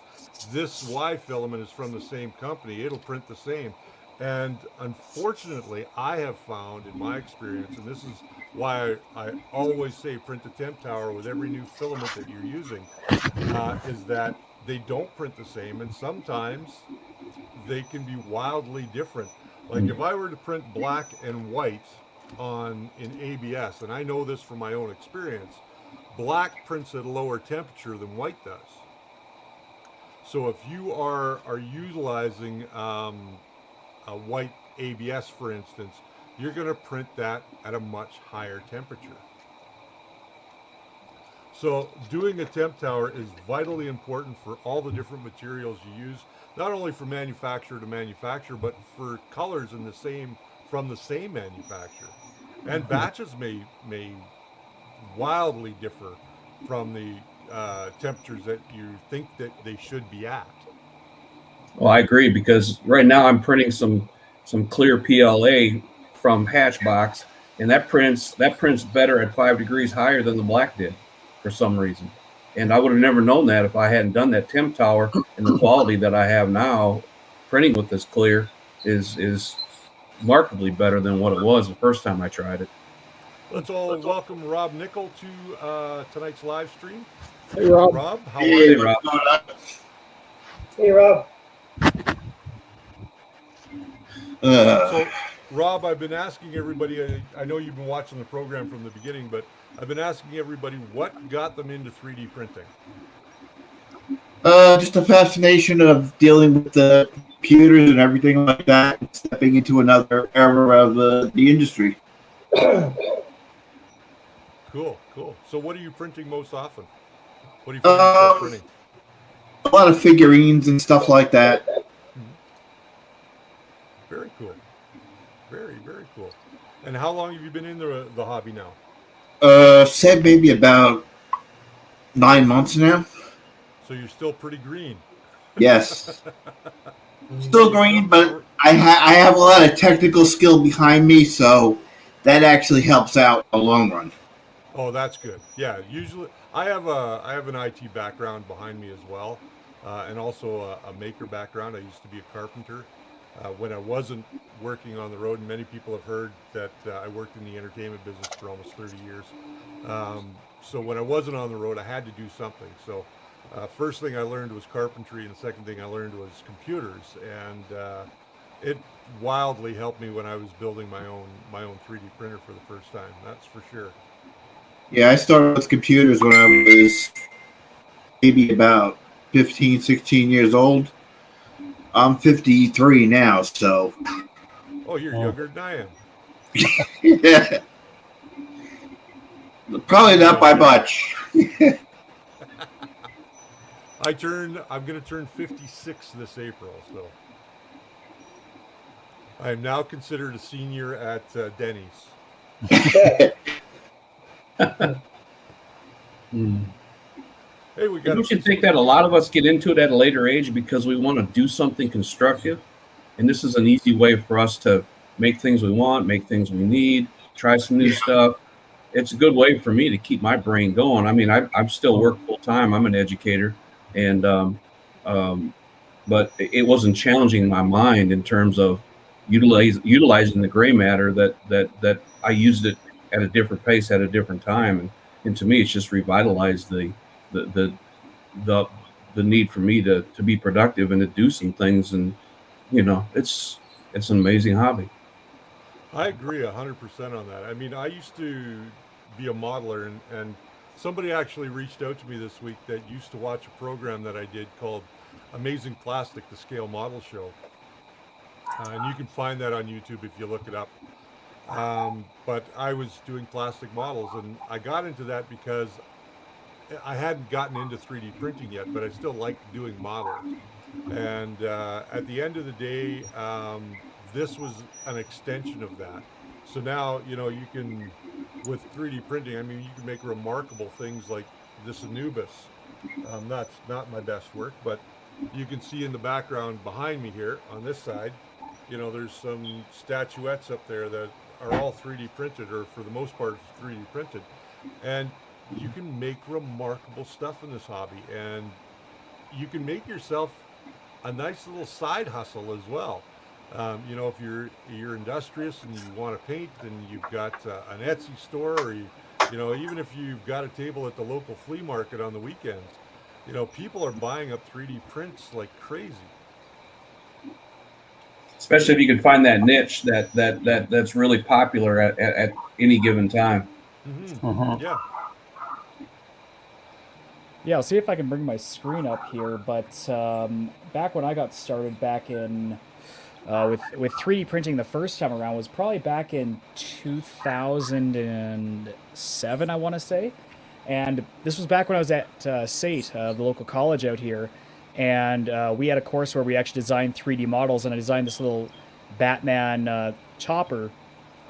this Y filament is from the same company, it'll print the same. And unfortunately, I have found in my experience, and this is why I always say print the temp tower with every new filament that you're using, is that they don't print the same, and sometimes they can be wildly different. Like if I were to print black and white on in ABS, and I know this from my own experience, black prints at a lower temperature than white does. So if you are utilizing a white ABS, for instance, you're going to print that at a much higher temperature. So doing a temp tower is vitally important for all the different materials you use, not only from manufacturer to manufacturer, but for colors from the same manufacturer. And batches may wildly differ from the temperatures that you think that they should be at. Well, I agree, because right now I'm printing some clear PLA from Hatchbox, and that prints better at 5 degrees higher than the black did for some reason. And I would have never known that if I hadn't done that temp tower. And the quality that I have now printing with this clear is markedly better than what it was the first time I tried it. Let's all welcome Rob Nickel to tonight's live stream. Hey, Rob. Rob, how are Hey, you? Rob. Hey, Rob. So, Rob, I've been asking everybody, I know you've been watching the program from the beginning, but I've been asking everybody what got them into 3D printing. Just a fascination of dealing with the computers and everything like that, stepping into another era of the industry. Cool. So what are you printing most often? What do you find yourself printing? A lot of figurines and stuff like that. Very cool. Very, very cool. And how long have you been in the hobby now? Said maybe about 9 months now. So you're still pretty green. Yes. Still green, but I have a lot of technical skill behind me, so that actually helps out in the long run. Oh, that's good. Yeah, usually I have an IT background behind me as well, and also a maker background. I used to be a carpenter when I wasn't working on the road, and many people have heard that I worked in the entertainment business for almost 30 years. So when I wasn't on the road, I had to do something. So first thing I learned was carpentry, and the second thing I learned was computers, and it wildly helped me when I was building my own 3D printer for the first time. That's for sure. Yeah, I started with computers when I was maybe about 15, 16 years old. I'm 53 now, so. Oh, you're younger than I am. Yeah. Probably not by much. I'm going to turn 56 this April, so I am now considered a senior at Denny's. Hey, we got. Don't you think that a lot of us get into it at a later age because we want to do something constructive? And this is an easy way for us to make things we want, make things we need, try some new stuff. It's a good way for me to keep my brain going. I mean, I'm still work full time. I'm an educator, and um, but it wasn't challenging my mind in terms of utilizing the gray matter that I used it at a different pace at a different time, and to me, it's just revitalized the the the the need for me to be productive and to do some things, and it's an amazing hobby. I agree 100% on that. I mean, I used to be a modeler, and somebody actually reached out to me this week that used to watch a program that I did called Amazing Plastic, the Scale Model Show. And you can find that on YouTube if you look it up. But I was doing plastic models, and I got into that because I hadn't gotten into 3D printing yet, but I still liked doing modeling. And at the end of the day, this was an extension of that. So now, you can, with 3D printing, I mean, you can make remarkable things like this Anubis. That's not my best work, but you can see in the background behind me here on this side, there's some statuettes up there that are all 3D printed, or for the most part, 3D printed. And you can make remarkable stuff in this hobby, and you can make yourself a nice little side hustle as well. If you're industrious and you want to paint, and you've got an Etsy store, or even if you've got a table at the local flea market on the weekends, people are buying up 3D prints like crazy. Especially if you can find that niche that's really popular at any given time. Mm-hmm. Yeah. Yeah, I'll see if I can bring my screen up here. But back when I got started, back in with 3D printing the first time around, was probably back in 2007, I want to say. And this was back when I was at SAIT, the local college out here, and we had a course where we actually designed 3D models, and I designed this little Batman chopper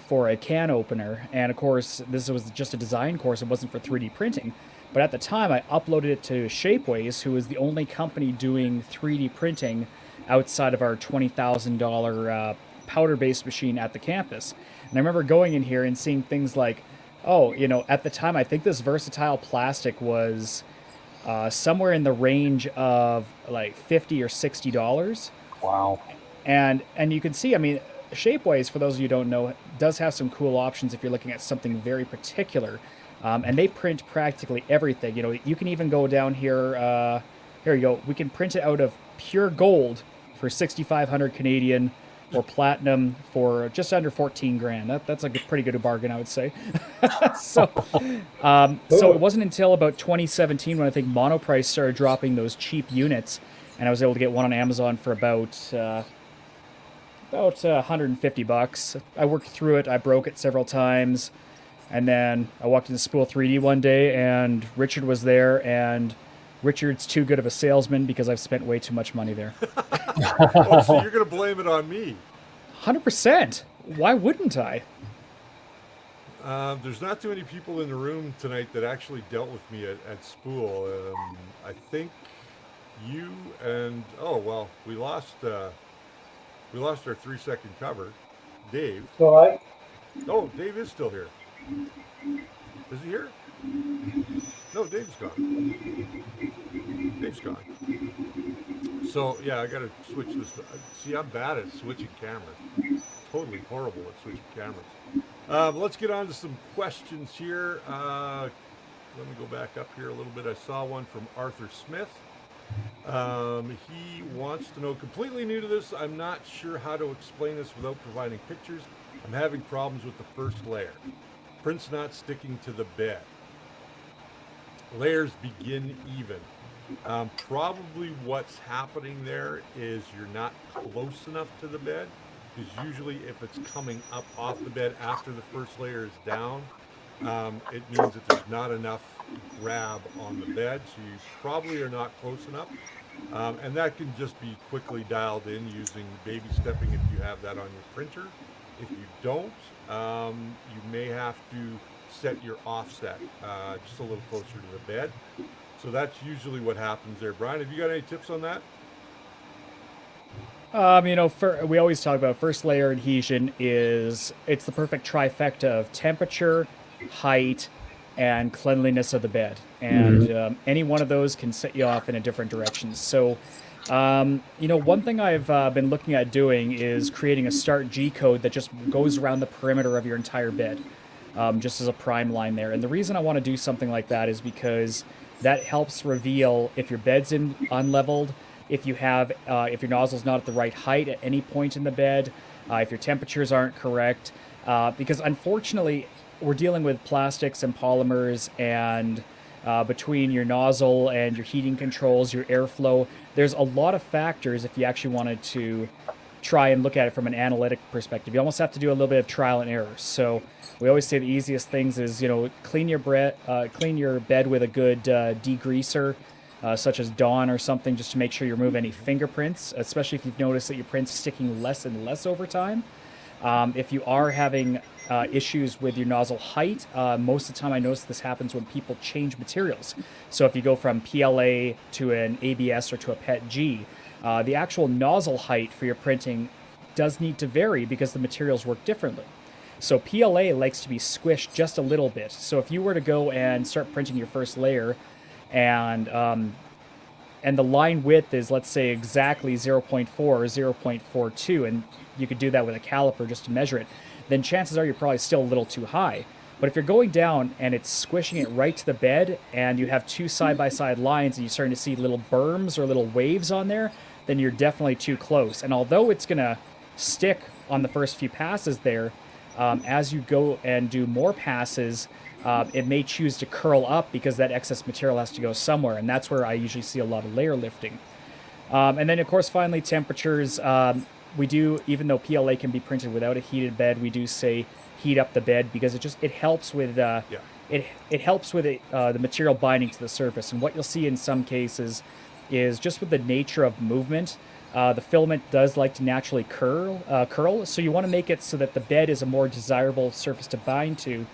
for a can opener. And of course, this was just a design course; it wasn't for 3D printing. But at the time, I uploaded it to Shapeways, who was the only company doing 3D printing outside of our $20,000 powder-based machine at the campus. And I remember going in here and seeing things like, oh, at the time, I think this versatile plastic was somewhere in the range of like $50 or $60. Wow. And you can see, I mean, Shapeways, for those of you who don't know, does have some cool options if you're looking at something very particular. And they print practically everything. You can even go down here. Here you go. We can print it out of pure gold for 6,500 Canadian, or platinum for just under 14 grand. That's a pretty good bargain, I would say. So it wasn't until about 2017 when I think Monoprice started dropping those cheap units, and I was able to get one on Amazon for about $150. I worked through it. I broke it several times. And then I walked into Spool 3D one day, and Richard was there, and Richard's too good of a salesman because I've spent way too much money there. Oh, so you're going to blame it on me? 100%. Why wouldn't I? There's not too many people in the room tonight that actually dealt with me at Spool. I think you and we lost our 3-second cover, Dave. So Oh, Dave is still here. Is he here? No, Dave's gone. Dave's gone. So yeah, I gotta switch this. See, I'm bad at switching cameras. Totally horrible at switching cameras. Let's get on to some questions here. Let me go back up here a little bit. I saw one from Arthur Smith. He wants to know, completely new to this, I'm not sure how to explain this without providing pictures. I'm having problems with the first layer. Print's not sticking to the bed. Layers begin even. Probably what's happening there is you're not close enough to the bed, because usually if it's coming up off the bed after the first layer is down, it means that there's not enough grab on the bed, so you probably are not close enough. And that can just be quickly dialed in using baby stepping if you have that on your printer. If you don't, you may have to set your offset just a little closer to the bed. So that's usually what happens there. Brian, have you got any tips on that? We always talk about first layer adhesion it's the perfect trifecta of temperature, height, and cleanliness of the bed. And any one of those can set you off in a different direction. So, one thing I've been looking at doing is creating a start G code that just goes around the perimeter of your entire bed, just as a prime line there. And the reason I want to do something like that is because that helps reveal if your bed's unleveled, if if your nozzle's not at the right height at any point in the bed, if your temperatures aren't correct, because unfortunately we're dealing with plastics and polymers, and between your nozzle and your heating controls, your airflow, there's a lot of factors. If you actually wanted to try and look at it from an analytic perspective, you almost have to do a little bit of trial and error. So we always say the easiest things is clean your bed with a good degreaser, such as Dawn or something, just to make sure you remove any fingerprints, especially if you've noticed that your print's sticking less and less over time. If you are having issues with your nozzle height, most of the time I notice this happens when people change materials. So if you go from PLA to an ABS or to a PETG, the actual nozzle height for your printing does need to vary because the materials work differently. So PLA likes to be squished just a little bit. So if you were to go and start printing your first layer, and the line width is, let's say, exactly 0.4 or 0.42, and you could do that with a caliper just to measure it, then chances are you're probably still a little too high. But if you're going down and it's squishing it right to the bed, and you have two side-by-side lines and you're starting to see little berms or little waves on there, then you're definitely too close. And although it's going to stick on the first few passes there, as you go and do more passes, it may choose to curl up because that excess material has to go somewhere, and that's where I usually see a lot of layer lifting. And then, of course, finally, temperatures. We do, even though PLA can be printed without a heated bed, we do say heat up the bed because it helps with it helps with the material binding to the surface. And what you'll see in some cases is just with the nature of movement. The filament does like to naturally curl, so you want to make it so that the bed is a more desirable surface to bind to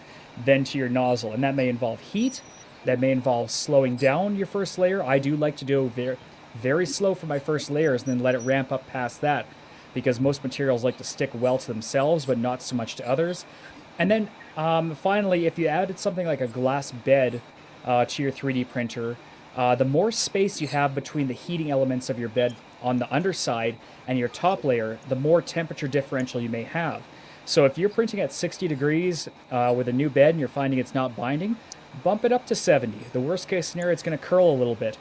than to your nozzle, and that may involve heat, that may involve slowing down your first layer. I do like to do very, very slow for my first layers and then let it ramp up past that, because most materials like to stick well to themselves, but not so much to others. And then finally, if you added something like a glass bed to your 3D printer, the more space you have between the heating elements of your bed on the underside and your top layer, the more temperature differential you may have. So if you're printing at 60 degrees with a new bed and you're finding it's not binding, bump it up to 70. The worst case scenario, it's going to curl a little bit.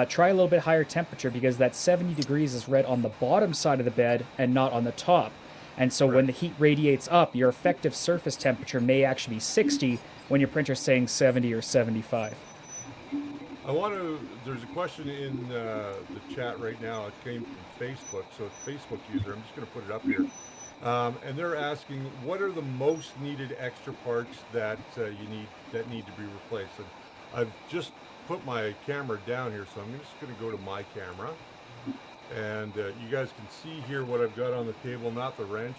Try a little bit higher temperature, because that 70 degrees is read on the bottom side of the bed and not on the top. And so when the heat radiates up, your effective surface temperature may actually be 60 when your printer's saying 70 or 75. There's a question in the chat right now. It came from Facebook, so it's a Facebook user. I'm just going to put it up here. And they're asking, what are the most needed extra parts that need to be replaced? And I've just put my camera down here, so I'm just going to go to my camera. And you guys can see here what I've got on the table, not the wrench.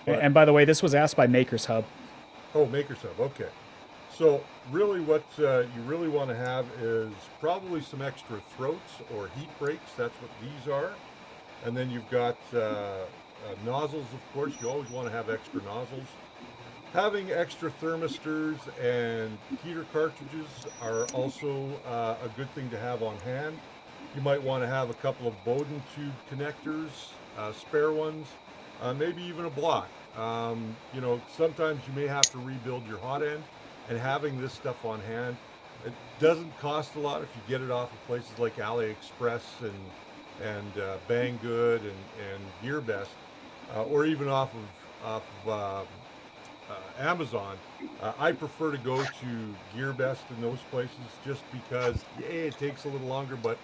And by the way, this was asked by Maker's Hub. Oh, Maker's Hub, okay. So really what you really want to have is probably some extra throats or heat breaks. That's what these are. And then you've got nozzles, of course. You always want to have extra nozzles. Having extra thermistors and heater cartridges are also a good thing to have on hand. You might want to have a couple of Bowden tube connectors, spare ones, maybe even a block. Sometimes you may have to rebuild your hot end, and having this stuff on hand, it doesn't cost a lot if you get it off of places like AliExpress and Banggood and GearBest, or even off of Amazon. I prefer to go to GearBest in those places just because it takes a little longer, but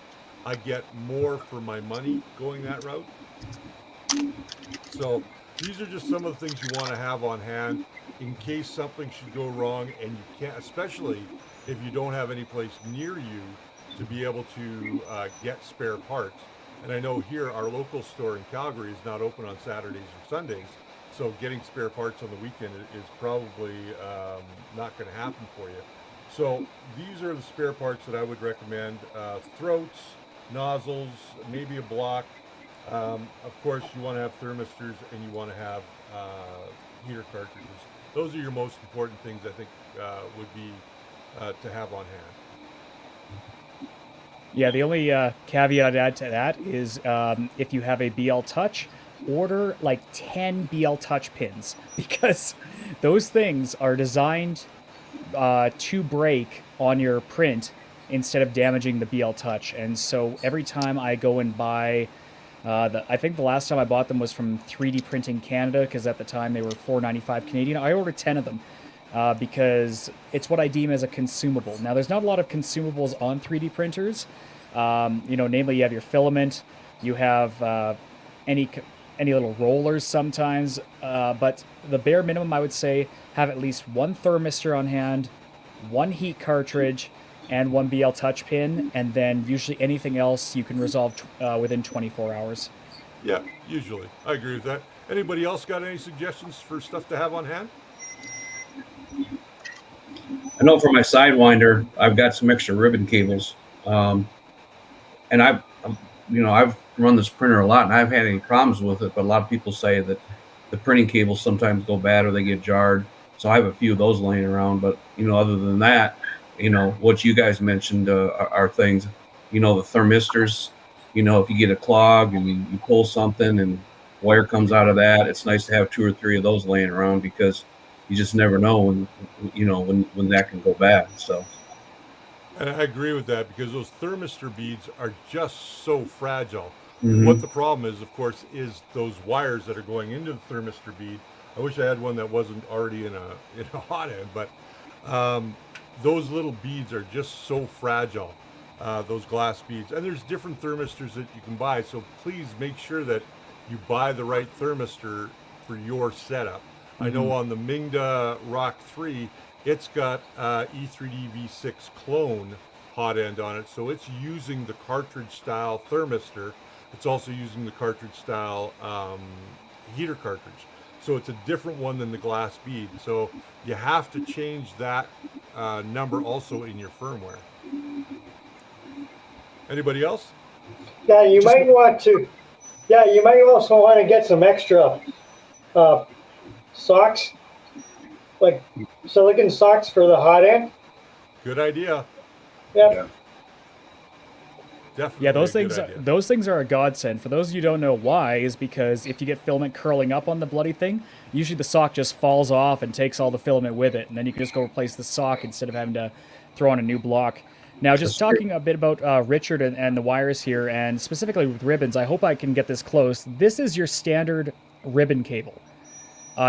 I get more for my money going that route. So these are just some of the things you want to have on hand in case something should go wrong, and you can't, especially if you don't have any place near you to be able to get spare parts. And I know here our local store in Calgary is not open on Saturdays or Sundays, so getting spare parts on the weekend is probably not going to happen for you. So these are the spare parts that I would recommend. Throats, nozzles, maybe a block. Of course, you want to have thermistors and you want to have heater cartridges. Those are your most important things, I think, would be to have on hand. Yeah, the only caveat I'd add to that is if you have a BL Touch, order like 10 BL Touch pins because those things are designed to break on your print instead of damaging the BL Touch. And so every time I go and buy, I think the last time I bought them was from 3D Printing Canada because at the time they were $4.95 Canadian. I ordered 10 of them because it's what I deem as a consumable. Now, there's not a lot of consumables on 3D printers. Namely, you have your filament, you have any little rollers sometimes, but the bare minimum I would say have at least one thermistor on hand, one heat cartridge, and one BL Touch pin, and then usually anything else you can resolve within 24 hours. Yeah, usually. I agree with that. Anybody else got any suggestions for stuff to have on hand? I know for my Sidewinder, I've got some extra ribbon cables, and I've run this printer a lot, and I haven't had any problems with it. But a lot of people say that the printing cables sometimes go bad or they get jarred. So I have a few of those laying around. But other than that, what you guys mentioned are things. The thermistors. If you get a clog and you pull something and wire comes out of that, it's nice to have 2 or 3 of those laying around because you just never know when that can go bad. So. And I agree with that because those thermistor beads are just so fragile. Mm-hmm. What the problem is, of course, is those wires that are going into the thermistor bead. I wish I had one that wasn't already in a hot end, but those little beads are just so fragile. Those glass beads, and there's different thermistors that you can buy. So please make sure that you buy the right thermistor for your setup. I know on the Mingda Rock 3, it's got E3D V6 clone hot end on it, so it's using the cartridge style thermistor. It's also using the cartridge style heater cartridge. So it's a different one than the glass bead. So you have to change that number also in your firmware. Anybody else? Yeah, you might want to. Yeah, you might also want to get some extra socks, like silicon socks for the hot end. Good idea. Yep. Yeah. Definitely. Yeah, those things are a godsend. For those of you who don't know why, is because if you get filament curling up on the bloody thing, usually the sock just falls off and takes all the filament with it, and then you can just go replace the sock instead of having to throw on a new block. Now, just talking a bit about Richard and the wires here, and specifically with ribbons, I hope I can get this close. This is your standard ribbon cable.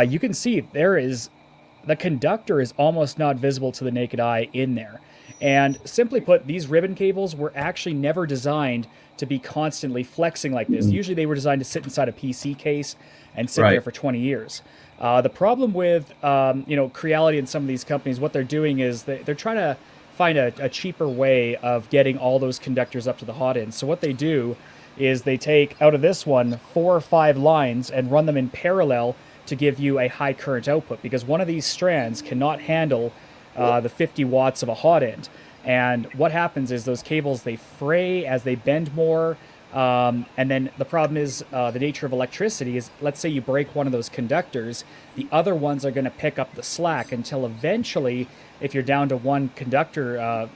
You can see the conductor is almost not visible to the naked eye in there. And simply put, these ribbon cables were actually never designed to be constantly flexing like this. Usually they were designed to sit inside a PC case and sit there for 20 years. The problem with Creality and some of these companies, what they're doing is they're trying to find a cheaper way of getting all those conductors up to the hot end. So what they do is they take out of this one 4 or 5 lines and run them in parallel to give you a high current output, because one of these strands cannot handle the 50 watts of a hot end. And what happens is those cables, they fray as they bend more. And then the problem is the nature of electricity is, let's say you break one of those conductors, the other ones are going to pick up the slack until eventually, if you're down to one conductor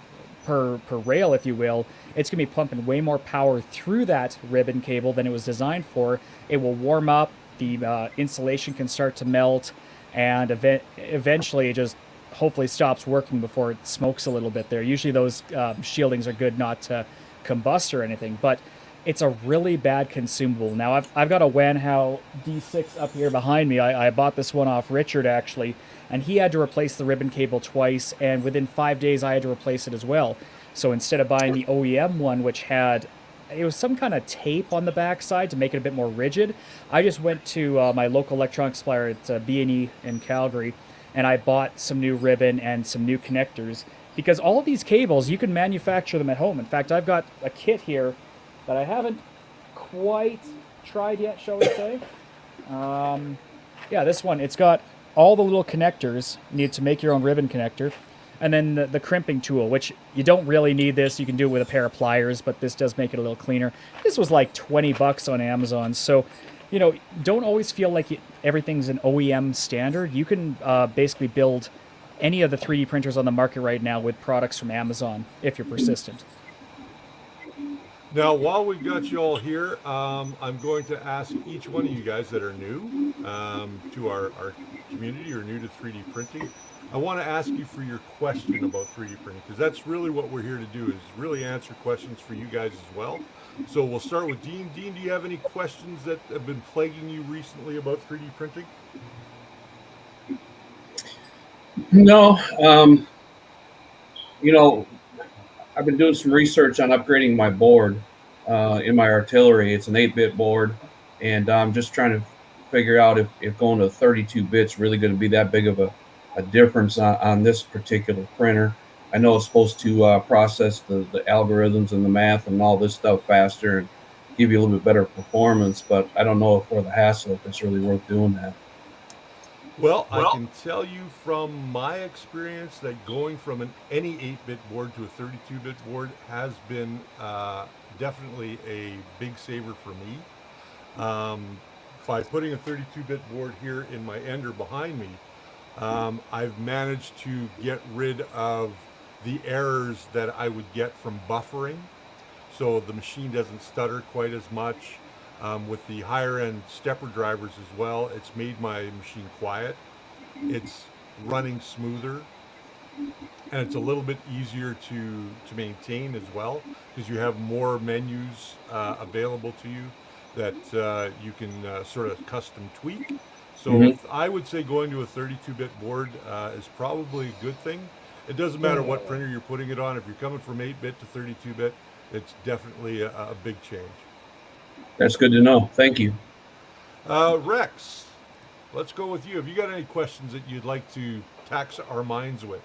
per rail, if you will, it's going to be pumping way more power through that ribbon cable than it was designed for. It will warm up, the insulation can start to melt, and eventually it just hopefully stops working before it smokes a little bit there. Usually those shieldings are good not to combust or anything, but it's a really bad consumable. Now, I've got a Wanhao D6 up here behind me. I bought this one off Richard, actually, and he had to replace the ribbon cable twice, and within 5 days I had to replace it as well. So instead of buying the OEM one, which had, it was some kind of tape on the backside to make it a bit more rigid, I just went to my local electronics supplier at B&E in Calgary, and I bought some new ribbon and some new connectors, because all of these cables, you can manufacture them at home. In fact, I've got a kit here that I haven't quite tried yet, shall we say. Yeah, this one, it's got all the little connectors needed to make your own ribbon connector. And then the crimping tool, which you don't really need this. You can do it with a pair of pliers, but this does make it a little cleaner. This was like $20 on Amazon. So, you know, don't always feel like everything's an OEM standard. You can basically build any of the 3D printers on the market right now with products from Amazon if you're persistent. Now, while we've got you all here, I'm going to ask each one of you guys that are new to our community or new to 3D printing. I want to ask you for your question about 3D printing, because that's really what we're here to do, is really answer questions for you guys as well. So we'll start with Dean. Dean, do you have any questions that have been plaguing you recently about 3D printing? No, you know, I've been doing some research on upgrading my board in my artillery. It's an 8-bit board, and I'm just trying to figure out if going to 32 bits really going to be that big of a difference on this particular printer. I know it's supposed to process the algorithms and the math and all this stuff faster and give you a little bit better performance, but I don't know if for the hassle if it's really worth doing that. Well, I can tell you from my experience that going from any 8-bit board to a 32-bit board has been definitely a big saver for me. By putting a 32-bit board here in my ender behind me, I've managed to get rid of the errors that I would get from buffering. So the machine doesn't stutter quite as much. With the higher end stepper drivers as well, it's made my machine quiet. It's running smoother, and it's a little bit easier to maintain as well, because you have more menus available to you that you can sort of custom tweak. So I would say going to a 32-bit board is probably a good thing. It doesn't matter what printer you're putting it on. If you're coming from 8-bit to 32-bit, it's definitely a big change. That's good to know. Thank you. Rex, let's go with you. Have you got any questions that you'd like to tax our minds with?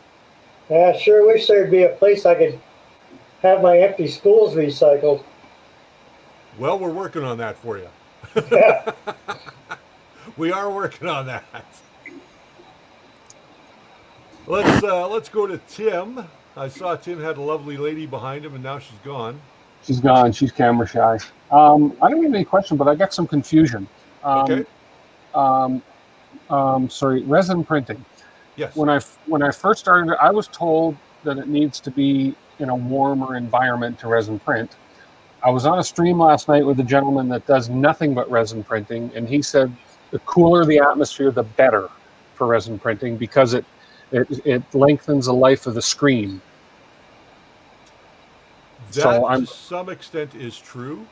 I sure wish there'd be a place I could have my empty spools recycled. Well, we're working on that for you. We are working on that. Let's go to Tim. I saw Tim had a lovely lady behind him, and now she's gone. She's gone. She's camera shy. I don't have any question, but I got some confusion. Okay. Sorry, resin printing. Yes. When I first started, I was told that it needs to be in a warmer environment to resin print. I was on a stream last night with a gentleman that does nothing but resin printing, and he said the cooler the atmosphere, the better for resin printing, because it lengthens the life of the screen. That to some extent is true,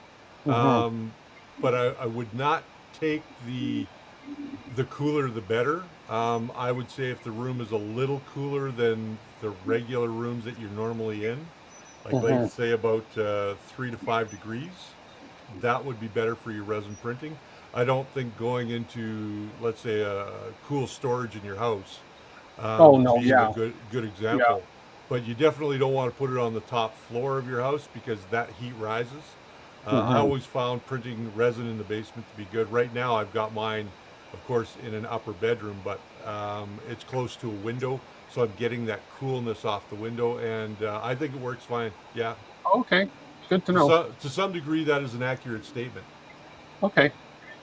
but I would not take the cooler the better. I would say if the room is a little cooler than the regular rooms that you're normally in, like let's say about 3 to 5 degrees, that would be better for your resin printing. I don't think going into, let's say, a cool storage in your house would be a good example. Yeah. But you definitely don't want to put it on the top floor of your house, because that heat rises. I always found printing resin in the basement to be good. Right now I've got mine, of course, in an upper bedroom, but it's close to a window, so I'm getting that coolness off the window, and I think it works fine. Yeah. Okay, good to know. To some degree, that is an accurate statement. Okay,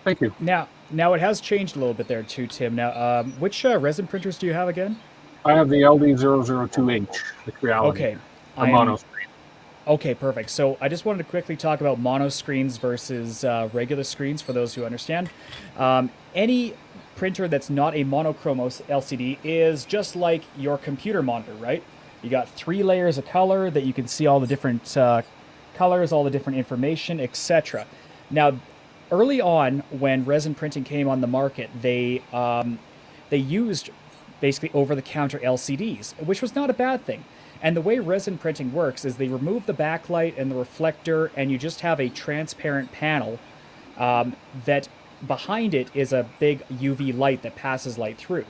thank you. Now it has changed a little bit there too, Tim. Now, which resin printers do you have again? I have the LD002H, the Creality. Okay. The mono screen. Okay, perfect. So I just wanted to quickly talk about mono screens versus regular screens for those who understand. Any printer that's not a monochrome LCD is just like your computer monitor, right? You got 3 layers of color that you can see all the different colors, all the different information, etc. Now, early on, when resin printing came on the market, they used basically over-the-counter LCDs, which was not a bad thing. And the way resin printing works is they remove the backlight and the reflector, and you just have a transparent panel that behind it is a big UV light that passes light through.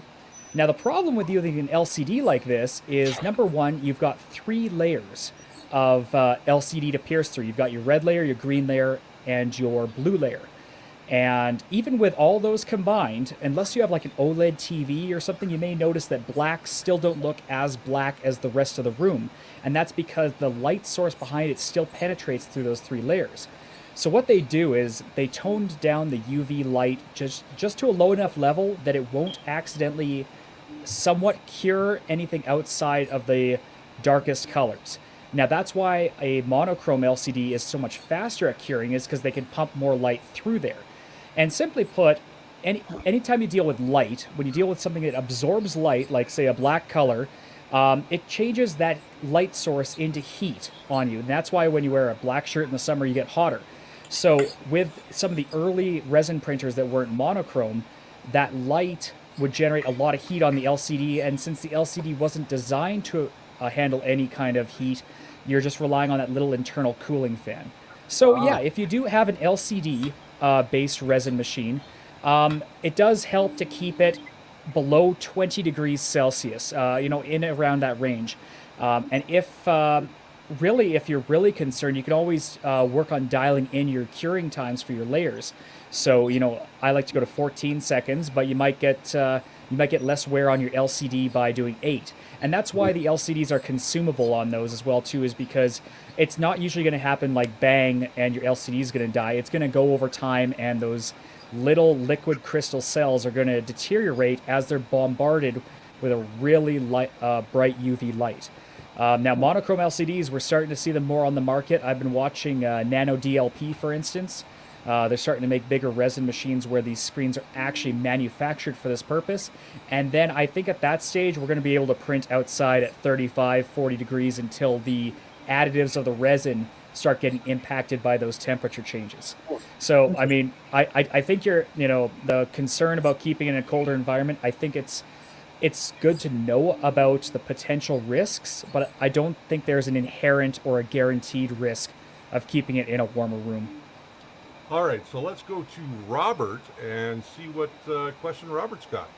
Now, the problem with using an LCD like this is, number one, you've got 3 layers of LCD to pierce through. You've got your red layer, your green layer, and your blue layer. And even with all those combined, unless you have like an OLED TV or something, you may notice that blacks still don't look as black as the rest of the room. And that's because the light source behind it still penetrates through those three layers. So what they do is they toned down the UV light just to a low enough level that it won't accidentally somewhat cure anything outside of the darkest colors. Now that's why a monochrome LCD is so much faster at curing, is because they can pump more light through there. And simply put, anytime you deal with light, when you deal with something that absorbs light, like say a black color, it changes that light source into heat on you. And that's why when you wear a black shirt in the summer, you get hotter. So with some of the early resin printers that weren't monochrome, that light would generate a lot of heat on the LCD. And since the LCD wasn't designed to handle any kind of heat, you're just relying on that little internal cooling fan. So yeah, if you do have an LCD based resin machine, it does help to keep it below 20 degrees Celsius, in around that range. And if you're really concerned, you can always work on dialing in your curing times for your layers. So, I like to go to 14 seconds, but you might get less wear on your LCD by doing 8. And that's why the LCDs are consumable on those as well too, is because it's not usually going to happen like bang and your LCD is going to die. It's going to go over time, and those little liquid crystal cells are going to deteriorate as they're bombarded with a really bright UV light. Now, monochrome LCDs, we're starting to see them more on the market. I've been watching Nano DLP, for instance. They're starting to make bigger resin machines where these screens are actually manufactured for this purpose. And then I think at that stage, we're going to be able to print outside at 35, 40 degrees until the additives of the resin start getting impacted by those temperature changes. So, I mean, I think the concern about keeping it in a colder environment, I think it's good to know about the potential risks, but I don't think there's an inherent or a guaranteed risk of keeping it in a warmer room. All right, so let's go to Robert and see what question Robert's got.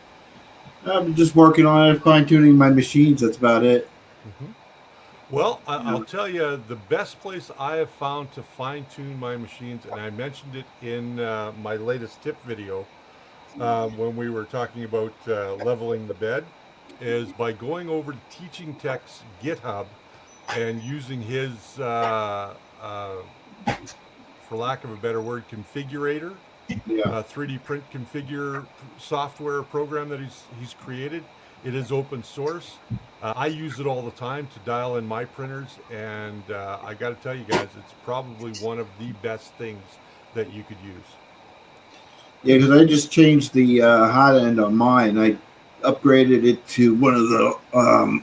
I'm just working on it, fine tuning my machines. That's about it. Well, I'll tell you, the best place I have found to fine tune my machines, and I mentioned it in my latest tip video when we were talking about leveling the bed, is by going over to Teaching Tech's GitHub and using his, for lack of a better word, configurator, 3D print configure software program that he's created. It is open source. I use it all the time to dial in my printers, and I got to tell you guys, it's probably one of the best things that you could use. Yeah, because I just changed the hot end on mine. I upgraded it to one of the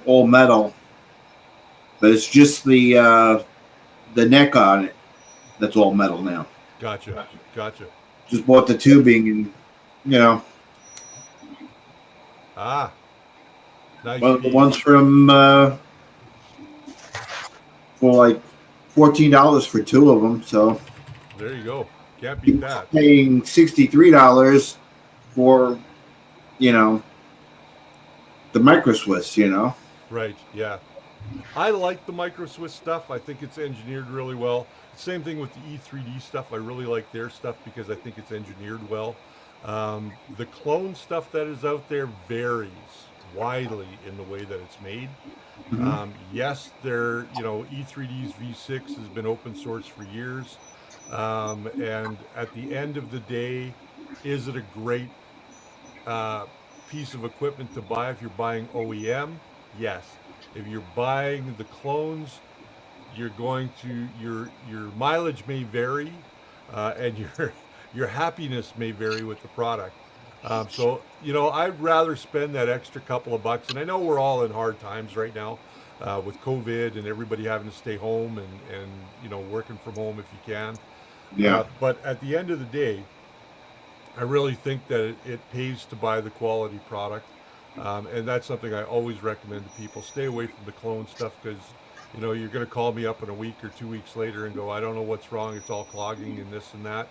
all metal, but it's just the neck on it that's all metal now. Gotcha. Just bought the tubing, and nice. Well, the ones from for like $14 for two of them. So there you go. Can't beat that. Paying $63 for the Micro Swiss. Right. Yeah. I like the Micro Swiss stuff. I think it's engineered really well. Same thing with the E3D stuff. I really like their stuff because I think it's engineered well. The clone stuff that is out there varies widely in the way that it's made. Yes, E3D's V6 has been open source for years. And at the end of the day, is it a great piece of equipment to buy if you're buying OEM? Yes. If you're buying the clones, you're going to your mileage may vary, and your happiness may vary with the product. So I'd rather spend that extra couple of bucks. And I know we're all in hard times right now with COVID and everybody having to stay home and working from home if you can. Yeah. But at the end of the day, I really think that it pays to buy the quality product. And that's something I always recommend to people. Stay away from the clone stuff because, you're going to call me up in a week or 2 weeks later and go, I don't know what's wrong. It's all clogging and this and that.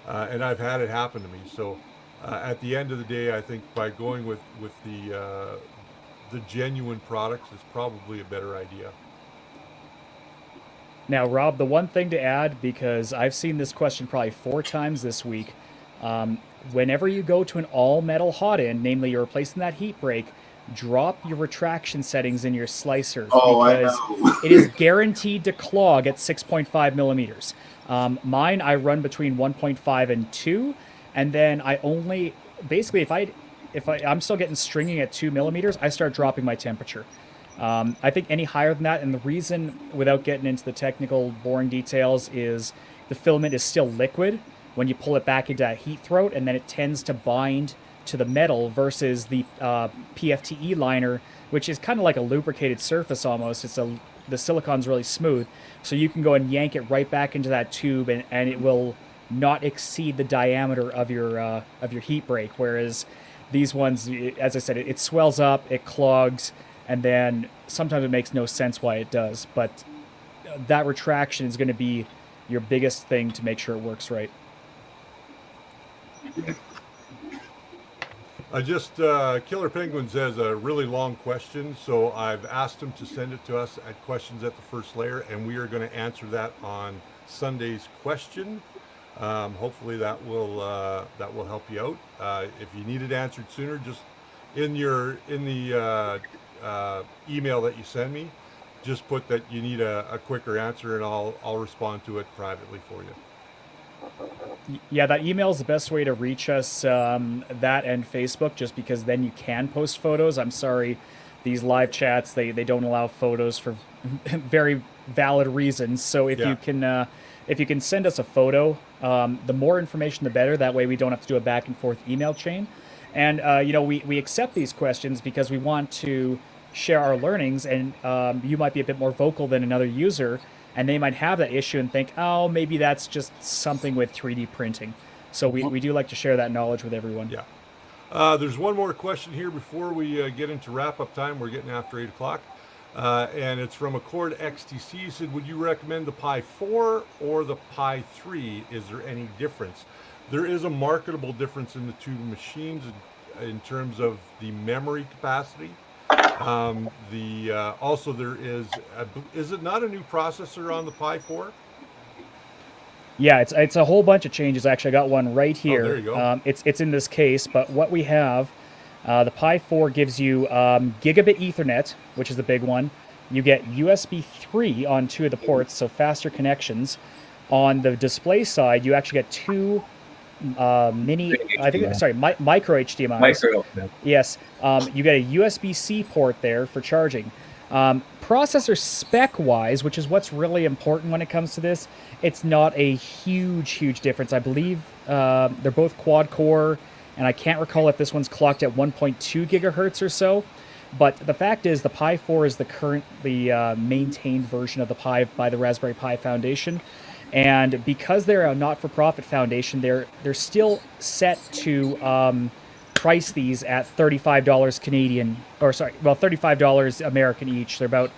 And I've had it happen to me. So at the end of the day, I think by going with the genuine products is probably a better idea. Now, Rob, the one thing to add, because I've seen this question probably 4 times this week, Whenever you go to an all-metal hot end, namely you're replacing that heat break, drop your retraction settings in your slicer Oh, I because know. it is guaranteed to clog at 6.5 millimeters. Mine, I run between 1.5 and 2, and then I only basically I'm still getting stringing at 2 millimeters, I start dropping my temperature. I think any higher than that, and the reason, without getting into the technical, boring details, is the filament is still liquid when you pull it back into a heat throat, and then it tends to bind to the metal versus the PFTE liner, which is kind of like a lubricated surface almost. The silicon's really smooth, so you can go and yank it right back into that tube, and it will not exceed the diameter of your heat break. Whereas these ones, as I said, it swells up, it clogs, and then sometimes it makes no sense why it does. But that retraction is going to be your biggest thing to make sure it works right. Killer Penguins has a really long question, so I've asked him to send it to us at questions at the first layer, and we are going to answer that on Sunday's question. Hopefully that will help you out. If you need it answered sooner, just in the email that you send me, just put that you need a quicker answer, and I'll respond to it privately for you. Yeah, that email is the best way to reach us, that and Facebook, just because then you can post photos. I'm sorry, these live chats, they don't allow photos for very valid reasons. So if you can send us a photo, the more information the better. That way we don't have to do a back and forth email chain. And we accept these questions because we want to share our learnings, and you might be a bit more vocal than another user, and they might have that issue and think, oh, maybe that's just something with 3D printing. So we do like to share that knowledge with everyone. Yeah. There's one more question here before we get into wrap-up time. We're getting after 8 o'clock. And it's from Accord XTC. He said, would you recommend the Pi 4 or the Pi 3? Is there any difference? There is a marketable difference in the two machines in terms of the memory capacity. Also there is it not a new processor on the Pi 4? Yeah, it's a whole bunch of changes. Actually, I got one right here. Oh, there you go. It's in this case, but what we have, the Pi 4 gives you gigabit Ethernet, which is the big one. You get USB 3 on 2 of the ports, so faster connections. On the display side, you actually get 2 micro HDMIs. Micro. Yeah. Yes, you get a USB-C port there for charging. Processor spec-wise, which is what's really important when it comes to this, it's not a huge difference. I believe they're both quad-core, and I can't recall if this one's clocked at 1.2 gigahertz or so. But the fact is, the Pi 4 is the currently maintained version of the Pi by the Raspberry Pi Foundation. And because they're a not-for-profit foundation, they're still set to price these at $35 Canadian, or sorry, well, $35 American each. They're about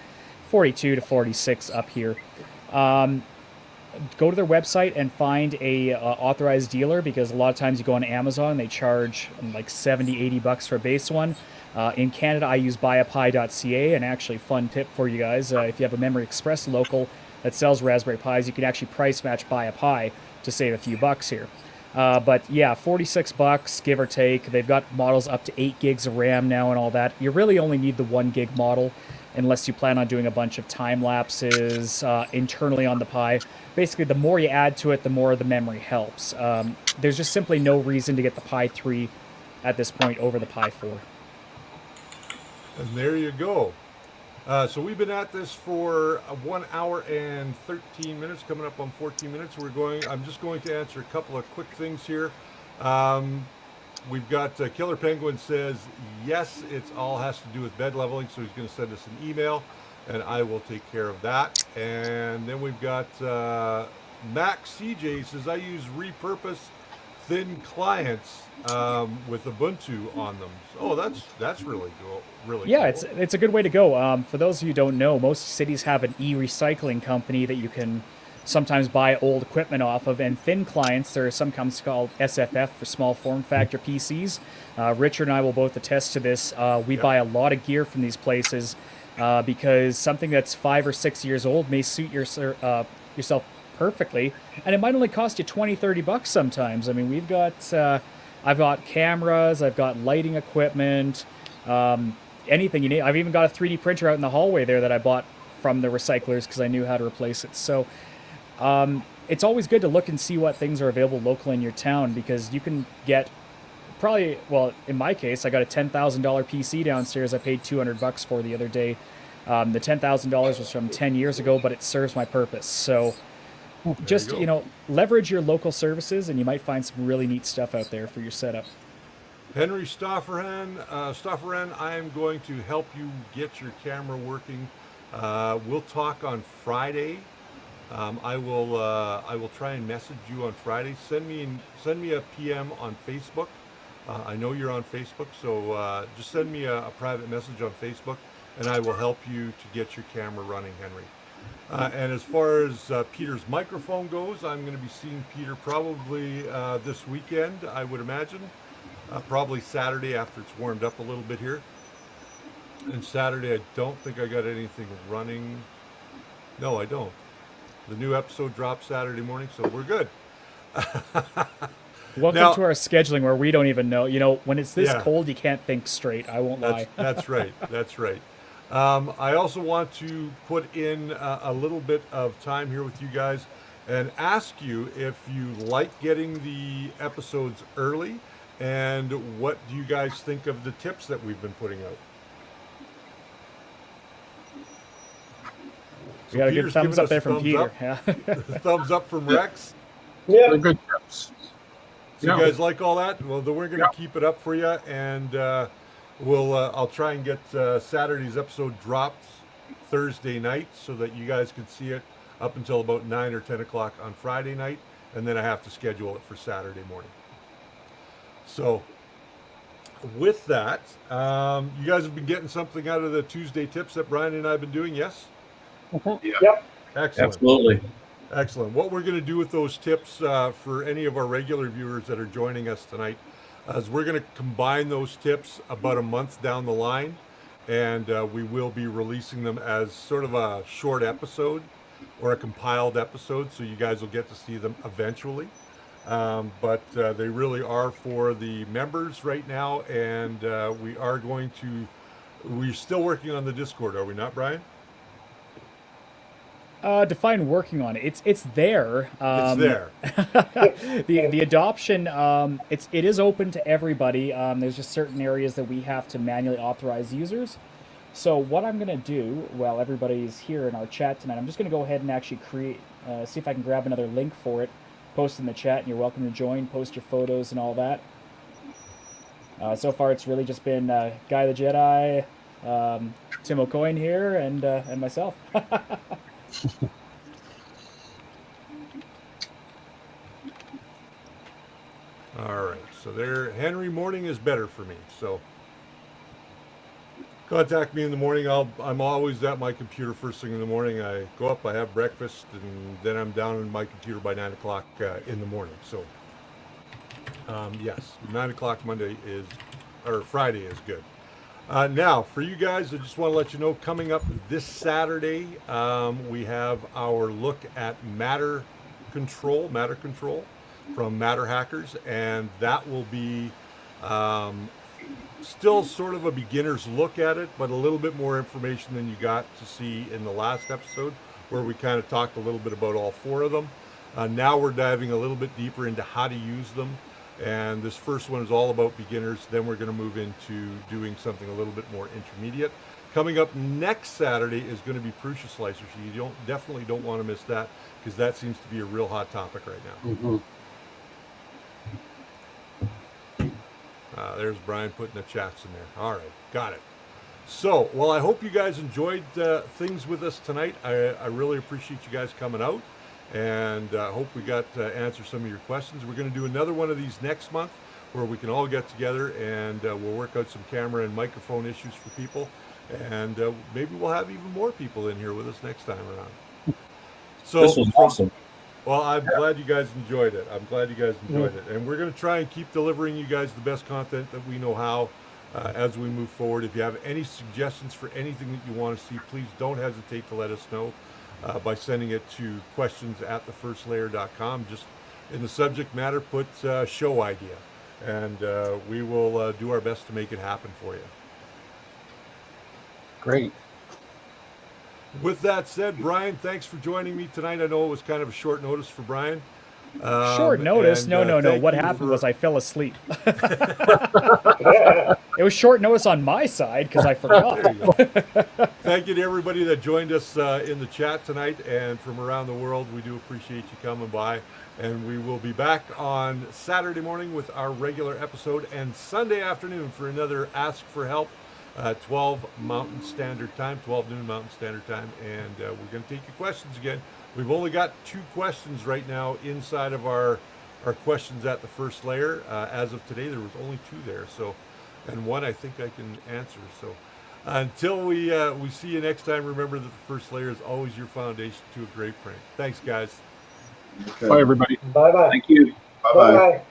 42 to 46 up here. Go to their website and find a authorized dealer, because a lot of times you go on Amazon, they charge like $70-80 for a base one. In Canada, I use buyapie.ca, and actually, fun tip for you guys, if you have a Memory Express local that sells Raspberry Pis, you can actually price match Buy a Pi to save a few bucks here. But yeah, $46, give or take. They've got models up to 8 gigs of RAM now and all that. You really only need the 1 gig model unless you plan on doing a bunch of time lapses internally on the Pi. Basically, the more you add to it, the more the memory helps. There's just simply no reason to get the Pi 3 at this point over the Pi 4. And there you go. So we've been at this for 1 hour and 13 minutes, coming up on 14 minutes. I'm just going to answer a couple of quick things here. We've got Killer Penguin says, yes, it's all has to do with bed leveling, so he's going to send us an email, and I will take care of that. And then we've got Max CJ says, I use repurposed thin clients with Ubuntu on them. Oh, that's really cool. Really Yeah, cool. it's a good way to go. For those of you who don't know, most cities have an e-recycling company that you can sometimes buy old equipment off of, and thin clients, there are some companies called SFF for small form factor PCs. Richard and I will both attest to this. We buy a lot of gear from these places because something that's 5 or 6 years old may suit yourself perfectly, and it might only cost you 20-30 bucks sometimes. I mean, we've got I've got cameras, I've got lighting equipment, anything you need. I've even got a 3D printer out in the hallway there that I bought from the recyclers because I knew how to replace it. So it's always good to look and see what things are available locally in your town, because you can get probably, well, in my case, I got a $10,000 PC downstairs I paid 200 bucks for the other day. The $10,000 was from 10 years ago, but it serves my purpose. So just, you go. leverage your local services and you might find some really neat stuff out there for your setup. Henry Stofferan, I am going to help you get your camera working. We'll talk on Friday. I will try and message you on Friday. Send me a PM on Facebook. I know you're on Facebook, so just send me a private message on Facebook, and I will help you to get your camera running, Henry. And as far as Peter's microphone goes, I'm going to be seeing Peter probably this weekend, I would imagine. Probably Saturday after it's warmed up a little bit here. And Saturday, I don't think I got anything running. No, I don't. The new episode drops Saturday morning, so we're good. Welcome to our scheduling where we don't even know. When it's this Yeah. cold, you can't think straight. I won't lie. That's right. That's right. I also want to put in a little bit of time here with you guys and ask you if you like getting the episodes early, and what do you guys think of the tips that we've been putting out? We got a good Peter's thumbs giving up there us a from thumbs Peter. up. Yeah. Thumbs up from Rex. Yeah. They're good tips. So you guys like all that? Well, then we're going to keep it up for you, and I'll try and get Saturday's episode dropped Thursday night so that you guys can see it up until about 9 or 10 o'clock on Friday night, and then I have to schedule it for Saturday morning. So with that, you guys have been getting something out of the Tuesday tips that Brian and I have been doing, yes? Yep. Excellent. Absolutely. Excellent. What we're going to do with those tips for any of our regular viewers that are joining us tonight is we're going to combine those tips about a month down the line, and we will be releasing them as sort of a short episode or a compiled episode, so you guys will get to see them eventually. But they really are for the members right now, and we're still working on the Discord, are we not, Brian? Define working on it. It's there. It's there. The adoption, it is open to everybody. There's just certain areas that we have to manually authorize users. So what I'm gonna do while everybody's here in our chat tonight, I'm just gonna go ahead and actually see if I can grab another link for it, post in the chat, and you're welcome to join, post your photos and all that. So far, it's really just been Guy the Jedi, Tim O'Coin here, and myself. All right, so there, Henry, morning is better for me. So contact me in the morning. I'm always at my computer first thing in the morning. I go up, I have breakfast, and then I'm down on my computer by 9 o'clock in the morning. So yes, 9 o'clock Friday is good. Now, for you guys, I just want to let you know, coming up this Saturday, we have our look at matter control from Matter Hackers, and that will be still sort of a beginner's look at it, but a little bit more information than you got to see in the last episode, where we kind of talked a little bit about all four of them. Now we're diving a little bit deeper into how to use them. And this first one is all about beginners. Then we're going to move into doing something a little bit more intermediate. Coming up next Saturday is going to be Prusa slicers. So you definitely don't want to miss that, because that seems to be a real hot topic right now. Mm-hmm. There's Brian putting the chats in there. All right, got it. So, well, I hope you guys enjoyed things with us tonight. I really appreciate you guys coming out. And hope we got to answer some of your questions. We're going to do another one of these next month where we can all get together and we'll work out some camera and microphone issues for people. And maybe we'll have even more people in here with us next time around. So This was awesome. Well, I'm glad you guys enjoyed it. And we're going to try and keep delivering you guys the best content that we know how as we move forward. If you have any suggestions for anything that you want to see, please don't hesitate to let us know. by sending it to questions@thefirstlayer.com. Just in the subject matter, put show idea, and we will do our best to make it happen for you. Great. With that said, Brian, thanks for joining me tonight. I know it was kind of a short notice for Brian. Short notice? And, No. thank What you happened for- was I fell asleep. Yeah. It was short notice on my side because I forgot. There you go. Thank you to everybody that joined us in the chat tonight and from around the world. We do appreciate you coming by. And we will be back on Saturday morning with our regular episode and Sunday afternoon for another Ask for Help, 12 Mountain Standard Time, 12 noon Mountain Standard Time. And we're going to take your questions again. We've only got 2 questions right now inside of our questions at the first layer. As of today, there was only 2 there. So, and one I think I can answer. So until we see you next time, remember that the first layer is always your foundation to a great print. Thanks, guys. Okay. Bye, everybody. Bye bye. Thank you. Bye-bye. Bye bye.